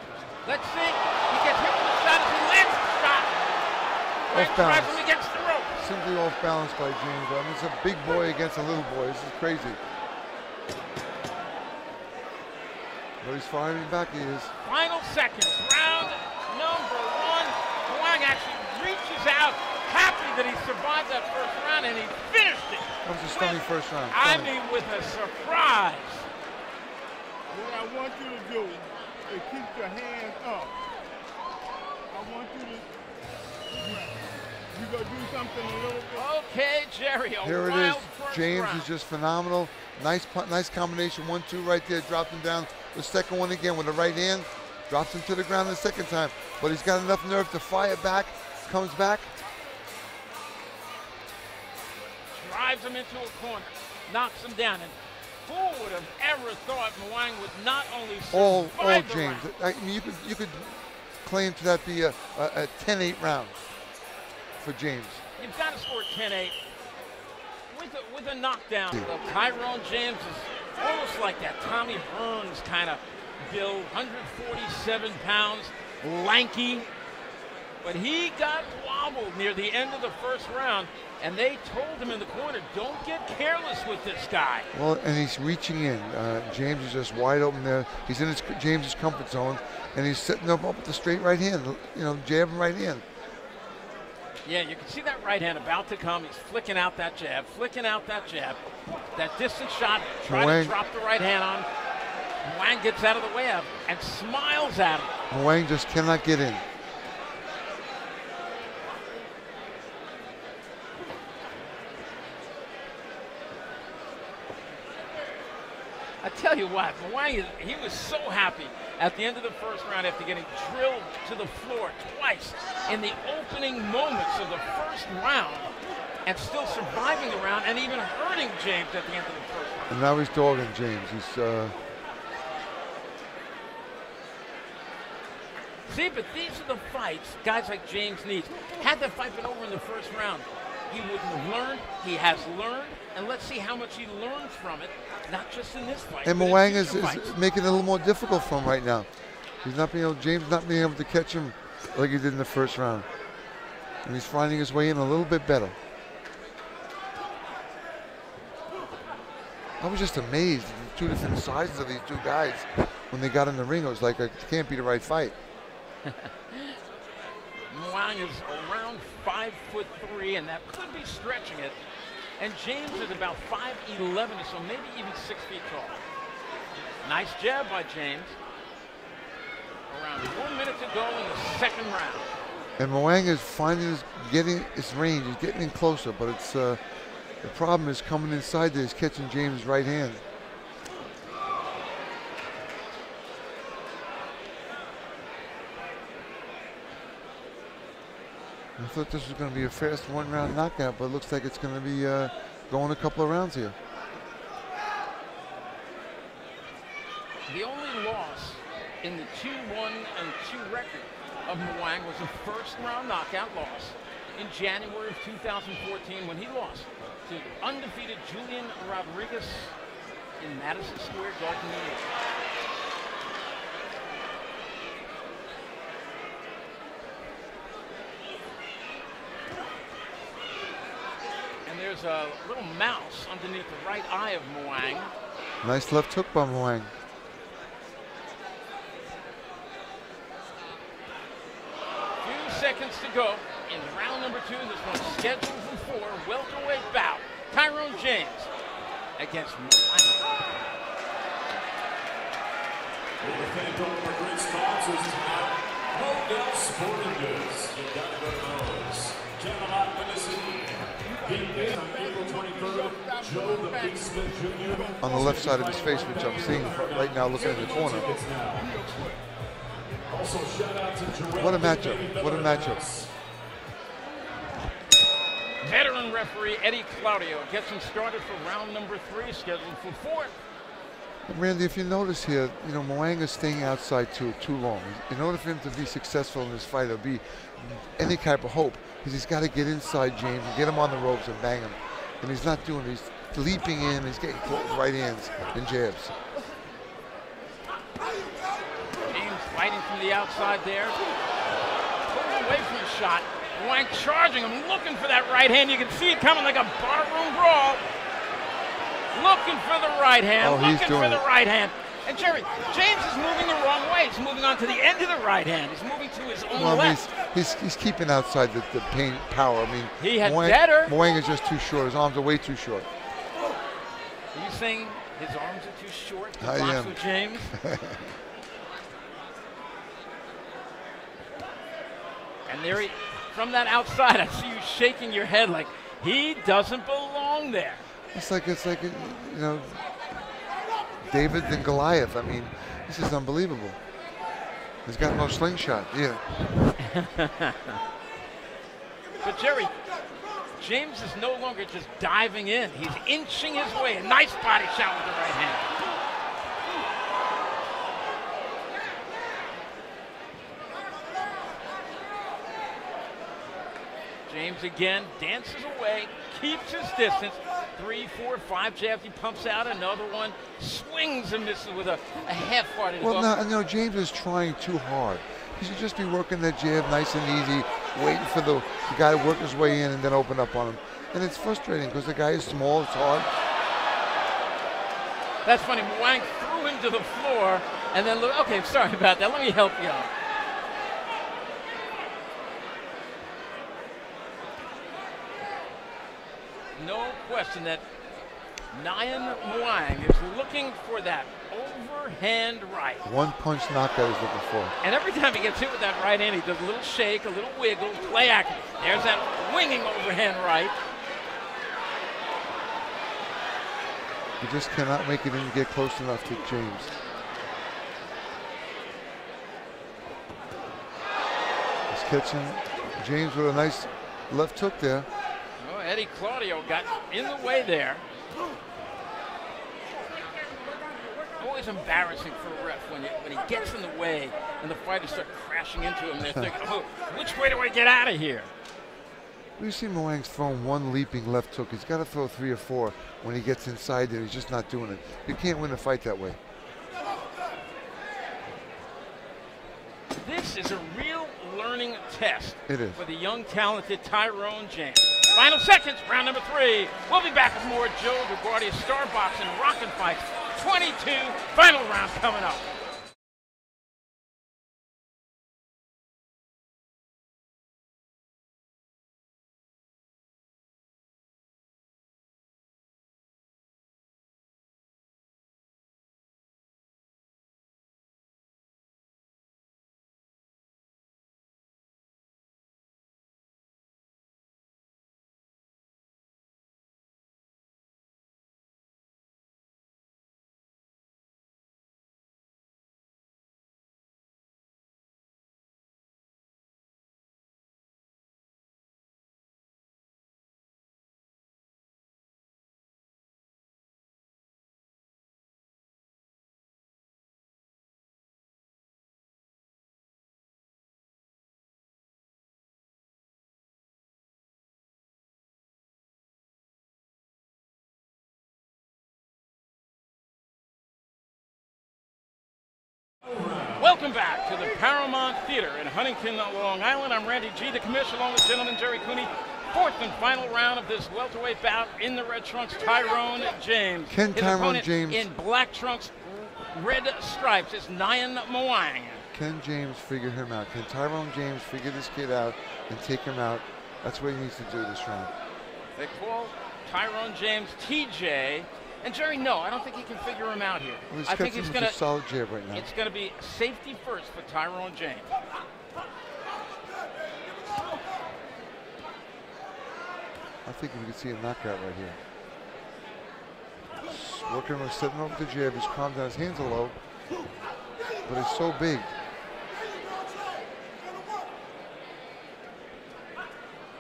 Let's see. He gets hit with a shot as he lands the shot. Wang tries him against the rope. Simply off balance by James. I mean, it's a big boy against a little boy. This is crazy. But he's firing back, he is. Final seconds, round number one. Wang actually reaches out, happy that he survived that first round, and he finished it. That was a stunning first round. I mean, with a surprise. What I want you to do is keep your hands up. I want you to, you gonna do something a little bit. Okay, Jerry, Here it is. James round. is just phenomenal. Nice combination. 1-2 right there. Dropped him down. The second one again with the right hand. Drops him to the ground the second time. But he's got enough nerve to fire back. Comes back. Drives him into a corner. Knocks him down. And who would have ever thought Wang would not only All survive the James. round? I mean, you could claim to that be a 10-8 round for James. You've got to score 10-8 with a knockdown. Well, Tyrone James is almost like that Tommy Burns kind of build, 147 pounds, lanky. But he got wobbled near the end of the first round, and they told him in the corner, don't get careless with this guy. Well, and he's reaching in. James is just wide open there. He's in James's comfort zone, and he's setting up with the straight right hand, jabbing right hand. Yeah, you can see that right hand about to come. He's flicking out that jab, That distance shot, trying to drop the right hand on. Wang gets out of the way of and smiles at him. Wang just cannot get in. I tell you what, Wang, he was so happy at the end of the first round after getting drilled to the floor twice in the opening moments of the first round and still surviving the round and even hurting James at the end of the first round. And now he's dogging James. He's See, but these are the fights guys like James needs. Had the fight been over in the first round, he wouldn't have learned. He has learned, and let's see how much he learns from it, not just in this fight. And but in Mwang is future fights. making it a little more difficult for him right now. He's not being able, James not being able to catch him like he did in the first round. And he's finding his way in a little bit better. I was just amazed at the two different sizes of these two guys when they got in the ring. It was like, it can't be the right fight. Mwang is around 5'3", and that could be stretching it. And James is about 5'11", so maybe even 6 feet tall. Nice jab by James. Around 1 minute to go in the second round. And Mwang is getting his range. He's getting in closer, but it's the problem is coming inside there. He's catching James' right hand. I thought this was going to be a fast one-round knockout, but it looks like it's going to be going a couple of rounds here. The only loss in the 2-1-2 record of Mwang was a first-round knockout loss in January of 2014 when he lost to undefeated Julian Rodriguez in Madison Square Garden, New York. And there's a little mouse underneath the right eye of Mwang. Nice left hook by Mwang. Few seconds to go in round number 2. This one's scheduled for 4. Welterweight bout. Tyrone James against Mwang. Thank all of our great sponsors tonight. Hogan Sporting Goods. You gotta go to those. Gentlemen, witnessing on April 23rd, Joe the Big Smith Jr. On the left side of his face, which I'm seeing right now looking in the corner. Also, shout out to Jarrell. What a matchup. What a matchup. Veteran referee Eddie Claudio gets him started for round number 3, scheduled for 4. Randy, if you notice here, you know, Mwang is staying outside too long. In order for him to be successful in this fight or be any type of hope, he's got to get inside James and get him on the ropes and bang him. And he's not doing it. He's leaping in, he's getting close right hands and jabs. James fighting from the outside there. Pulling away from the shot. Mwang charging him, looking for that right hand. You can see it coming like a barroom brawl. Looking for the right hand, looking for the right hand. And Jerry, James is moving the wrong way. He's moving on to the end of the right hand. He's moving to his own left. He's keeping outside the pain power. I mean, he had better. Mwang is just too short. His arms are way too short. Are you saying his arms are too short to I box am. with James? And there he, from that outside, I see you shaking your head like he doesn't belong there. It's like you know, David and Goliath. I mean, this is unbelievable. He's got no slingshot. Yeah. But Jerry, James is no longer just diving in. He's inching his way. A nice body shot with the right hand. James again dances away, keeps his distance. 3, 4, 5 jabs. He pumps out another one, swings and misses with a half-hearted hook. Well, no, James is trying too hard. He should just be working that jab nice and easy, waiting for the guy to work his way in and then open up on him. And it's frustrating because the guy is small, it's hard. That's funny. Mwang threw him to the floor and then look. Okay, sorry about that. Let me help you out. No question that Nyan Mwang is looking for that overhand right. One punch knockout he's looking for. And every time he gets hit with that right hand, he does a little shake, a little wiggle, play action. There's that winging overhand right. He just cannot make it in and get close enough to James. He's catching James with a nice left hook there. Oh, Eddie Claudio got in the way there. Always embarrassing for a ref when he gets in the way and the fighters start crashing into him. They're thinking, oh, which way do I get out of here? You see Moang's throwing one leaping left hook. He's got to throw 3 or 4 when he gets inside there. He's just not doing it. You can't win a fight that way. This is a real learning test It is. for the young, talented Tyrone James. Final seconds, round number 3. We'll be back with more Joe LaGuardia Star Boxing Rockin' Fights 22, final round coming up. Welcome back to the Paramount Theater in Huntington, Long Island. I'm Randy G, the commissioner, along with gentleman Jerry Cooney. Fourth and final round of this welterweight bout. In the red trunks, Tyrone James. Can His Tyrone opponent James in black trunks, red stripes, is Nyan Moang. Can James figure him out? Can Tyrone James figure this kid out and take him out? That's what he needs to do this round. They call Tyrone James TJ. And Jerry, no, I don't think he can figure him out here. Well, I think he's going a solid jab right now. It's going to be safety first for Tyrone James. I think we can see a knockout right here. Working on setting up the jab. He's calmed down. His hands are low, but it's so big.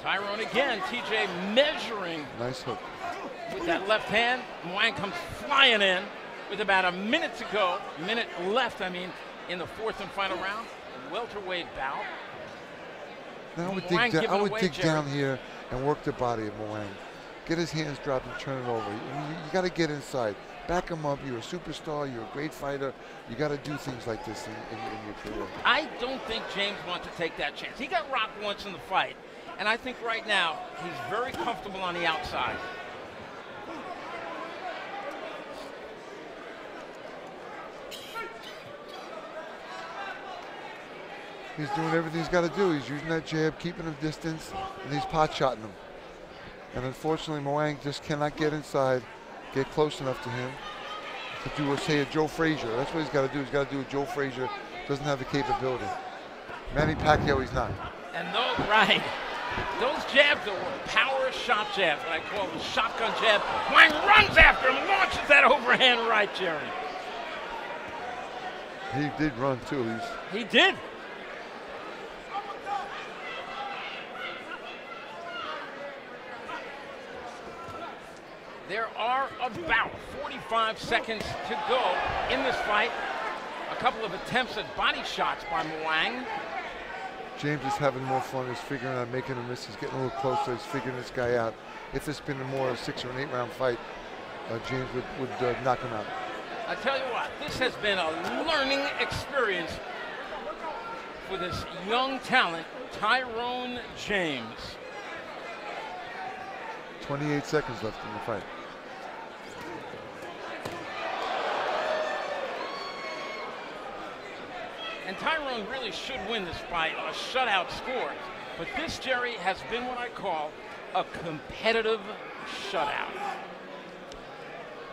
Tyrone again, TJ measuring. Nice hook. With that left hand, Moang comes flying in with about a minute to go. Minute left, I mean, in the fourth and final round. Welterweight bout. Now I would dig Jerry. down here and work the body of Moang. Get his hands dropped and turn it over. You got to get inside. Back him up. You're a superstar. You're a great fighter. You got to do things like this in your career. I don't think James wants to take that chance. He got rocked once in the fight. And I think right now he's very comfortable on the outside. He's doing everything he's got to do. He's using that jab, keeping him distance, and he's pot-shotting him. And unfortunately, Moang just cannot get inside, get close enough to him to do, say, a Joe Frazier. That's what he's got to do. He's got to do a Joe Frazier. Doesn't have the capability. Manny Pacquiao, he's not. And those jabs are power shot jabs, what I call the shotgun jab. Moang runs after him, launches that overhand right, Jerry. He did run, too. He did. There are about 45 seconds to go in this fight. A couple of attempts at body shots by Moang. James is having more fun. He's figuring out making a miss. He's getting a little closer. He's figuring this guy out. If it's been a more 6 or an 8 round fight, James would knock him out. I tell you what, this has been a learning experience for this young talent, Tyrone James. 28 seconds left in the fight. And Tyrone really should win this fight on a shutout score. But this, Jerry, has been what I call a competitive shutout.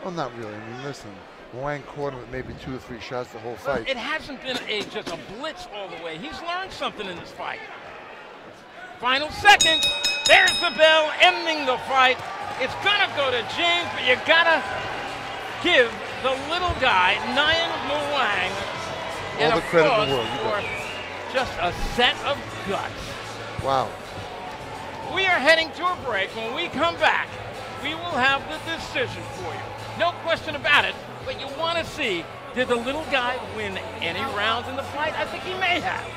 Well, not really. I mean, listen, Moang caught him with maybe 2 or 3 shots the whole fight. It hasn't been just a blitz all the way. He's learned something in this fight. Final second. There's the bell ending the fight. It's going to go to James, but you got to give the little guy, Nyan Moang, all the credit in the world. For just a set of guts. Wow. We are heading to a break. When we come back, we will have the decision for you. No question about it, but you want to see, did the little guy win any rounds in the fight? I think he may have.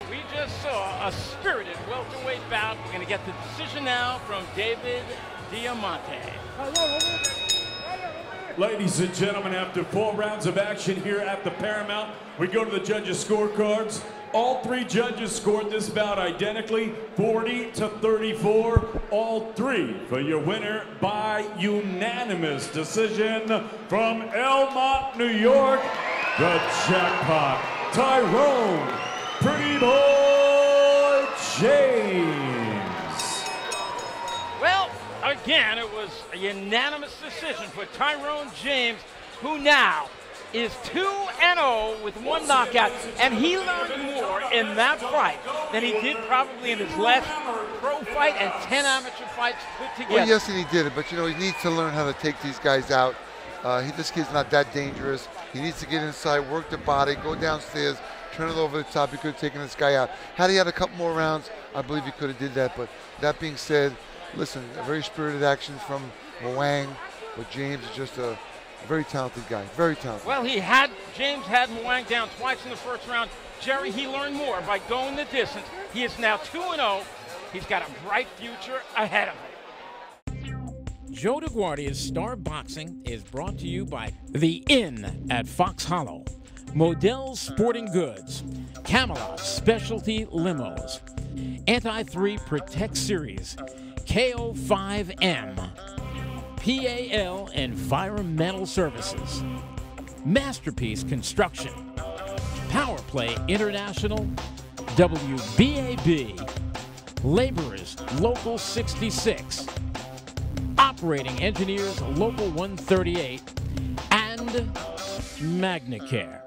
We just saw a spirited welterweight bout. We're going to get the decision now from David Diamante. Ladies and gentlemen, after 4 rounds of action here at the Paramount, we go to the judges' scorecards. All 3 judges scored this bout identically, 40-34. All 3 for your winner by unanimous decision from Elmont, New York, the jackpot, Tyrone Pretty Boy James. Well, again, it was a unanimous decision for Tyrone James, who now is 2-0 with 1 knockout, and he learned more in that fight than he did probably in his last pro fight and 10 amateur fights put together. Well, yes, and he did it, but you know, he needs to learn how to take these guys out. This kid's not that dangerous. He needs to get inside, work the body, go downstairs, turn it over the top. He could have taken this guy out. Had he had a couple more rounds, I believe he could have did that. But that being said, listen, a very spirited action from Mwang, but James is just a very talented guy, very talented. Well, James had Mwang down twice in the first round. Jerry, he learned more by going the distance. He is now 2-0. He's got a bright future ahead of him. Joe DeGuardia's Star Boxing is brought to you by The Inn at Fox Hollow, Modell's Sporting Goods, Camelot Specialty Limos, Anti-3 Protect Series, KO5M, PAL Environmental Services, Masterpiece Construction, Power Play International, WBAB, Laborers Local 66, Operating Engineers Local 138, and MagnaCare.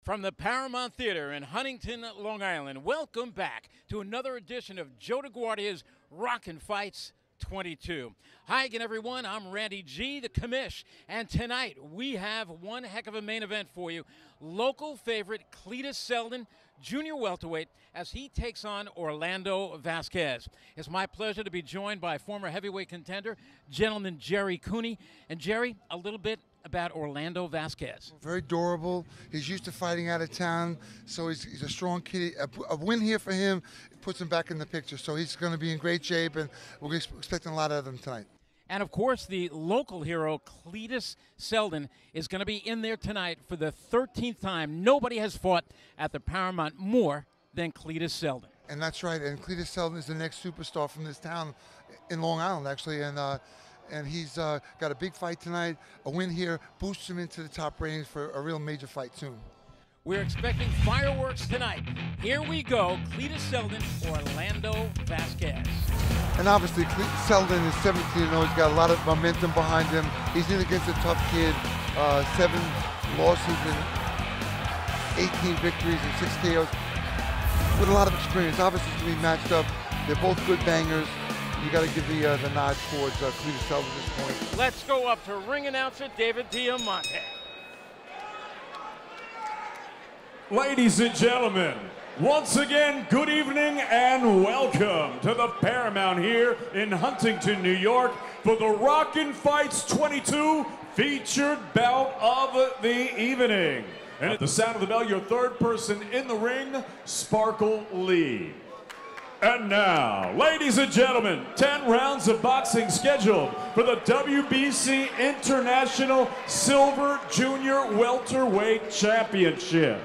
From the Paramount Theater in Huntington, Long Island, welcome back to another edition of Joe DeGuardia's Rockin' Fights 22. Hi again, everyone. I'm Randy G, the commish, and tonight we have one heck of a main event for you. Local favorite Cletus Selden, junior welterweight, as he takes on Orlando Vasquez. It's my pleasure to be joined by former heavyweight contender, gentleman Jerry Cooney. And Jerry, a little bit about Orlando Vasquez. Very durable. He's used to fighting out of town, so he's a strong kid. A win here for him puts him back in the picture, so he's going to be in great shape, and we're expecting a lot out of him tonight. And, of course, the local hero, Cletus Selden, is going to be in there tonight for the 13th time. Nobody has fought at the Paramount more than Cletus Selden. And that's right, and Cletus Selden is the next superstar from this town in Long Island, actually, and he's got a big fight tonight. A win here boosts him into the top ratings for a real major fight soon. We're expecting fireworks tonight. Here we go, Cletus Selden, Orlando Vasquez. And obviously, Selden is 17-0. He's got a lot of momentum behind him. He's in against a tough kid. 7 losses and 18 victories and 6 KOs. With a lot of experience. Obviously, it's going to be matched up. They're both good bangers. You got to give the nod towards Cletus Selden at this point. Let's go up to ring announcer David Diamante. Ladies and gentlemen, once again, good evening and welcome to the Paramount here in Huntington, New York for the Rockin' Fights 22 featured bout of the evening. And at the sound of the bell, your third person in the ring, Sparkle Lee. And now, ladies and gentlemen, 10 rounds of boxing scheduled for the WBC International Silver Junior Welterweight Championship.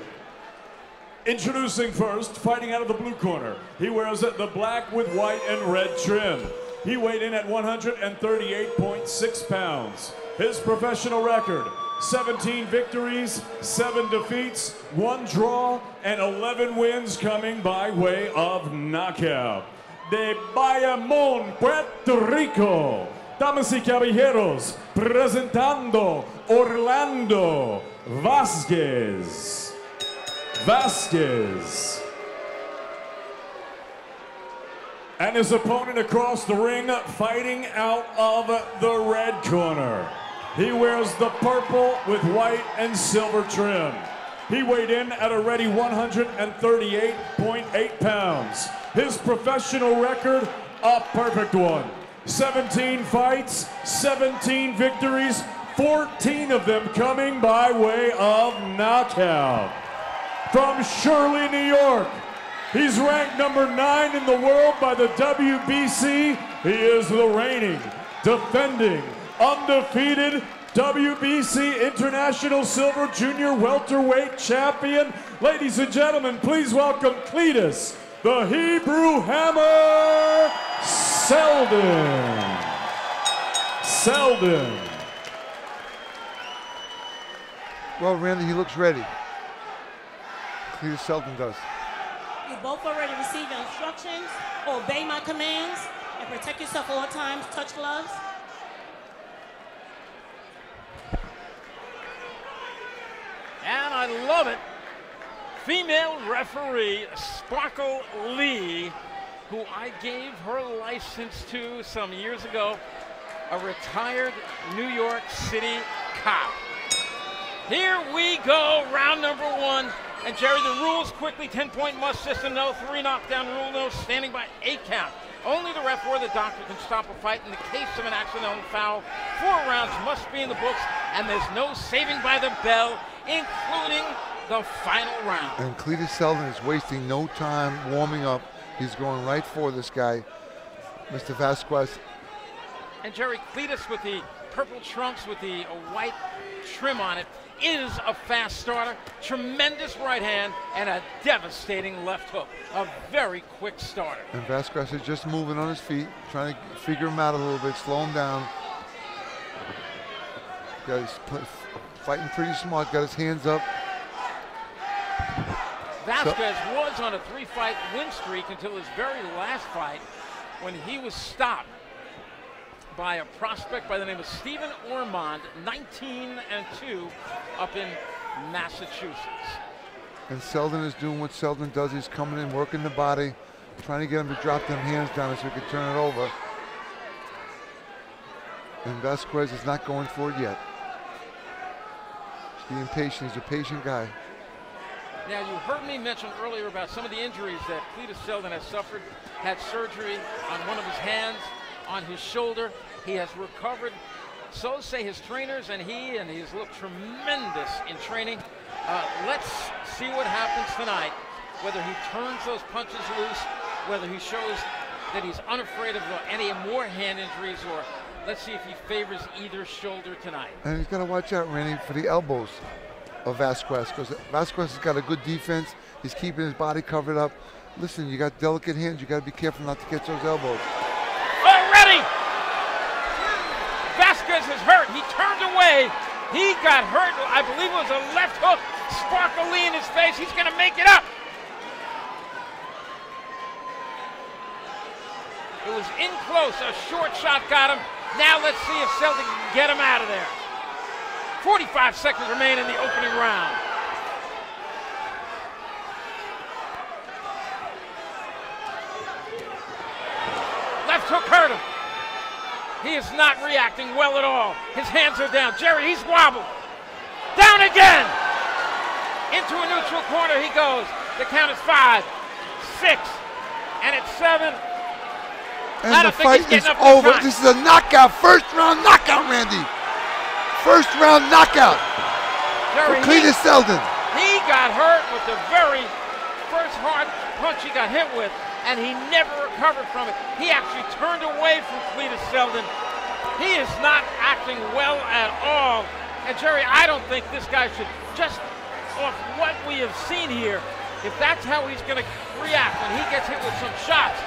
Introducing first, fighting out of the blue corner. He wears the black with white and red trim. He weighed in at 138.6 pounds. His professional record, 17 victories, 7 defeats, 1 draw, and 11 wins coming by way of knockout. De Bayamón, Puerto Rico, damas y caballeros, presentando Orlando Vasquez. And his opponent across the ring, fighting out of the red corner. He wears the purple with white and silver trim. He weighed in at a ready 138.8 pounds. His professional record, a perfect one. 17 fights, 17 victories, 14 of them coming by way of knockout. From Shirley, New York, he's ranked number 9 in the world by the WBC. He is the reigning, defending, undefeated WBC International Silver Junior Welterweight Champion. Ladies and gentlemen, please welcome Cletus, the Hebrew Hammer, Selden. Well, Randy, he looks ready. Cletus Selden does. You both already received instructions. Obey my commands and protect yourself at all times. Touch gloves. And I love it. Female referee Sparkle Lee, who I gave her license to some years ago, a retired New York City cop. Here we go, round number 1. And Jerry, the rules quickly: 10-point must system, no 3 knockdown rule, no standing by 8 count. Only the ref or the doctor can stop a fight in the case of an accidental foul. 4 rounds must be in the books, and there's no saving by the bell, including the final round. And Cletus Selden is wasting no time warming up. He's going right for this guy, Mr. Vasquez. And Jerry, Cletus with the purple trunks with the white trim on it is a fast starter, tremendous right hand, and a devastating left hook. A very quick starter. And Vasquez is just moving on his feet, trying to figure him out a little bit, slow him down. He's fighting pretty smart, got his hands up. Vasquez was on a 3-fight win streak until his very last fight, when he was stopped by a prospect by the name of Stephen Ormond, 19-2, up in Massachusetts. And Selden is doing what Selden does. He's coming in, working the body, trying to get him to drop them hands down so he can turn it over. And Vasquez is not going for it yet. He's being patient. He's a patient guy. Now, you heard me mention earlier about some of the injuries that Cletus Selden has suffered. Had surgery on one of his hands, on his shoulder. He has recovered, so say his trainers, and he's looked tremendous in training. Let's see what happens tonight, whether he turns those punches loose, whether he shows that he's unafraid of any more hand injuries, or let's see if he favors either shoulder tonight. And he's got to watch out, Randy, for the elbows of Vasquez, because Vasquez has got a good defense. He's keeping his body covered up. Listen, you got delicate hands. You got to be careful not to catch those elbows. Already! Vasquez is hurt. He turned away. He got hurt. I believe it was a left hook Sparkle Lee in his face. He's going to make it up. It was in close. A short shot got him. Now let's see if Seldon can get him out of there. 45 seconds remain in the opening round. Left hook hurt him. He is not reacting well at all. His hands are down. Jerry, he's wobbled. Down again. Into a neutral corner he goes. The count is 5, 6, and it's 7. And the fight is over. This is a knockout. First round knockout, Randy. First round knockout for Cletus Seldon. He got hurt with the very first hard punch he got hit with, and he never recovered from it. He actually turned away from Cletus Seldon. He is not acting well at all. And Jerry, I don't think this guy should, just off what we have seen here, if that's how he's going to react when he gets hit with some shots.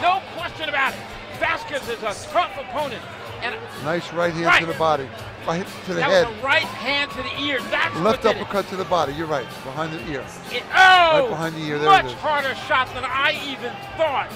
No question about it. Vasquez is a tough opponent. And nice right hand to the body. Right to the head. That was a right hand to the ear. That's left what did uppercut to the body. You're right. Behind the ear. Right behind the ear. There much it is. harder shot than I even thought.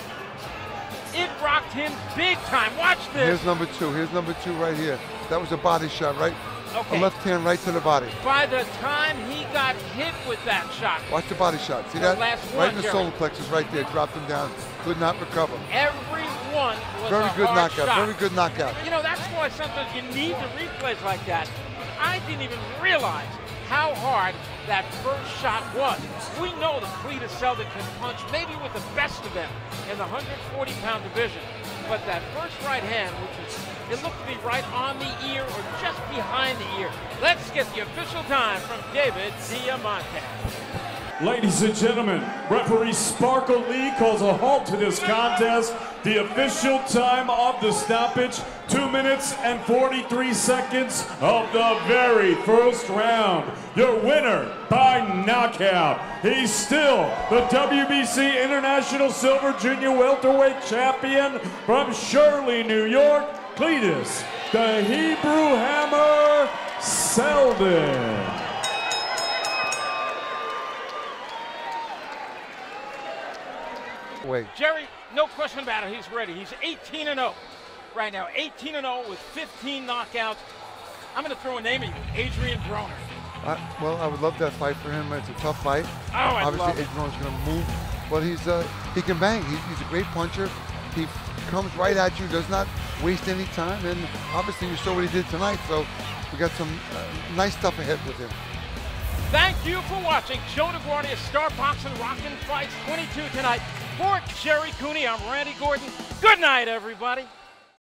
It rocked him big time. Watch this. Here's number 2. Here's number 2 right here. That was a body shot, right? Okay. A left hand right to the body. By the time he got hit with that shot. Watch the body shot. See that? Right in the solar plexus right there. Dropped him down. Could not recover. Everyone was very good hard knockout. Shot. Very good knockout. You know, that's why sometimes you need the replays like that. I didn't even realize how hard that first shot was. We know that Cletus Seldon can punch maybe with the best of them in the 140-pound division. But that first right hand, which is, it looked to be right on the ear or just behind the ear. Let's get the official time from David Diamante. Ladies and gentlemen, referee Sparkle Lee calls a halt to this contest. The official time of the stoppage, 2 minutes and 43 seconds of the very first round. Your winner by knockout. He's still the WBC International Silver Junior Welterweight Champion from Shirley, New York, Cletus, the Hebrew Hammer Seldon. Jerry, no question about it, he's ready. He's 18-0 right now. 18-0 with 15 knockouts. I'm going to throw a name at you, Adrian Broner. Well, I would love that fight for him. It's a tough fight. Obviously, Adrian Broner's going to move, but he can bang. He's a great puncher. He comes right at you, does not waste any time, and obviously you saw what he did tonight, so we got some nice stuff ahead with him. Thank you for watching Joe DeGuardia's Star Boxing Rockin' Fights 22 tonight. For Jerry Cooney, I'm Randy Gordon. Good night, everybody.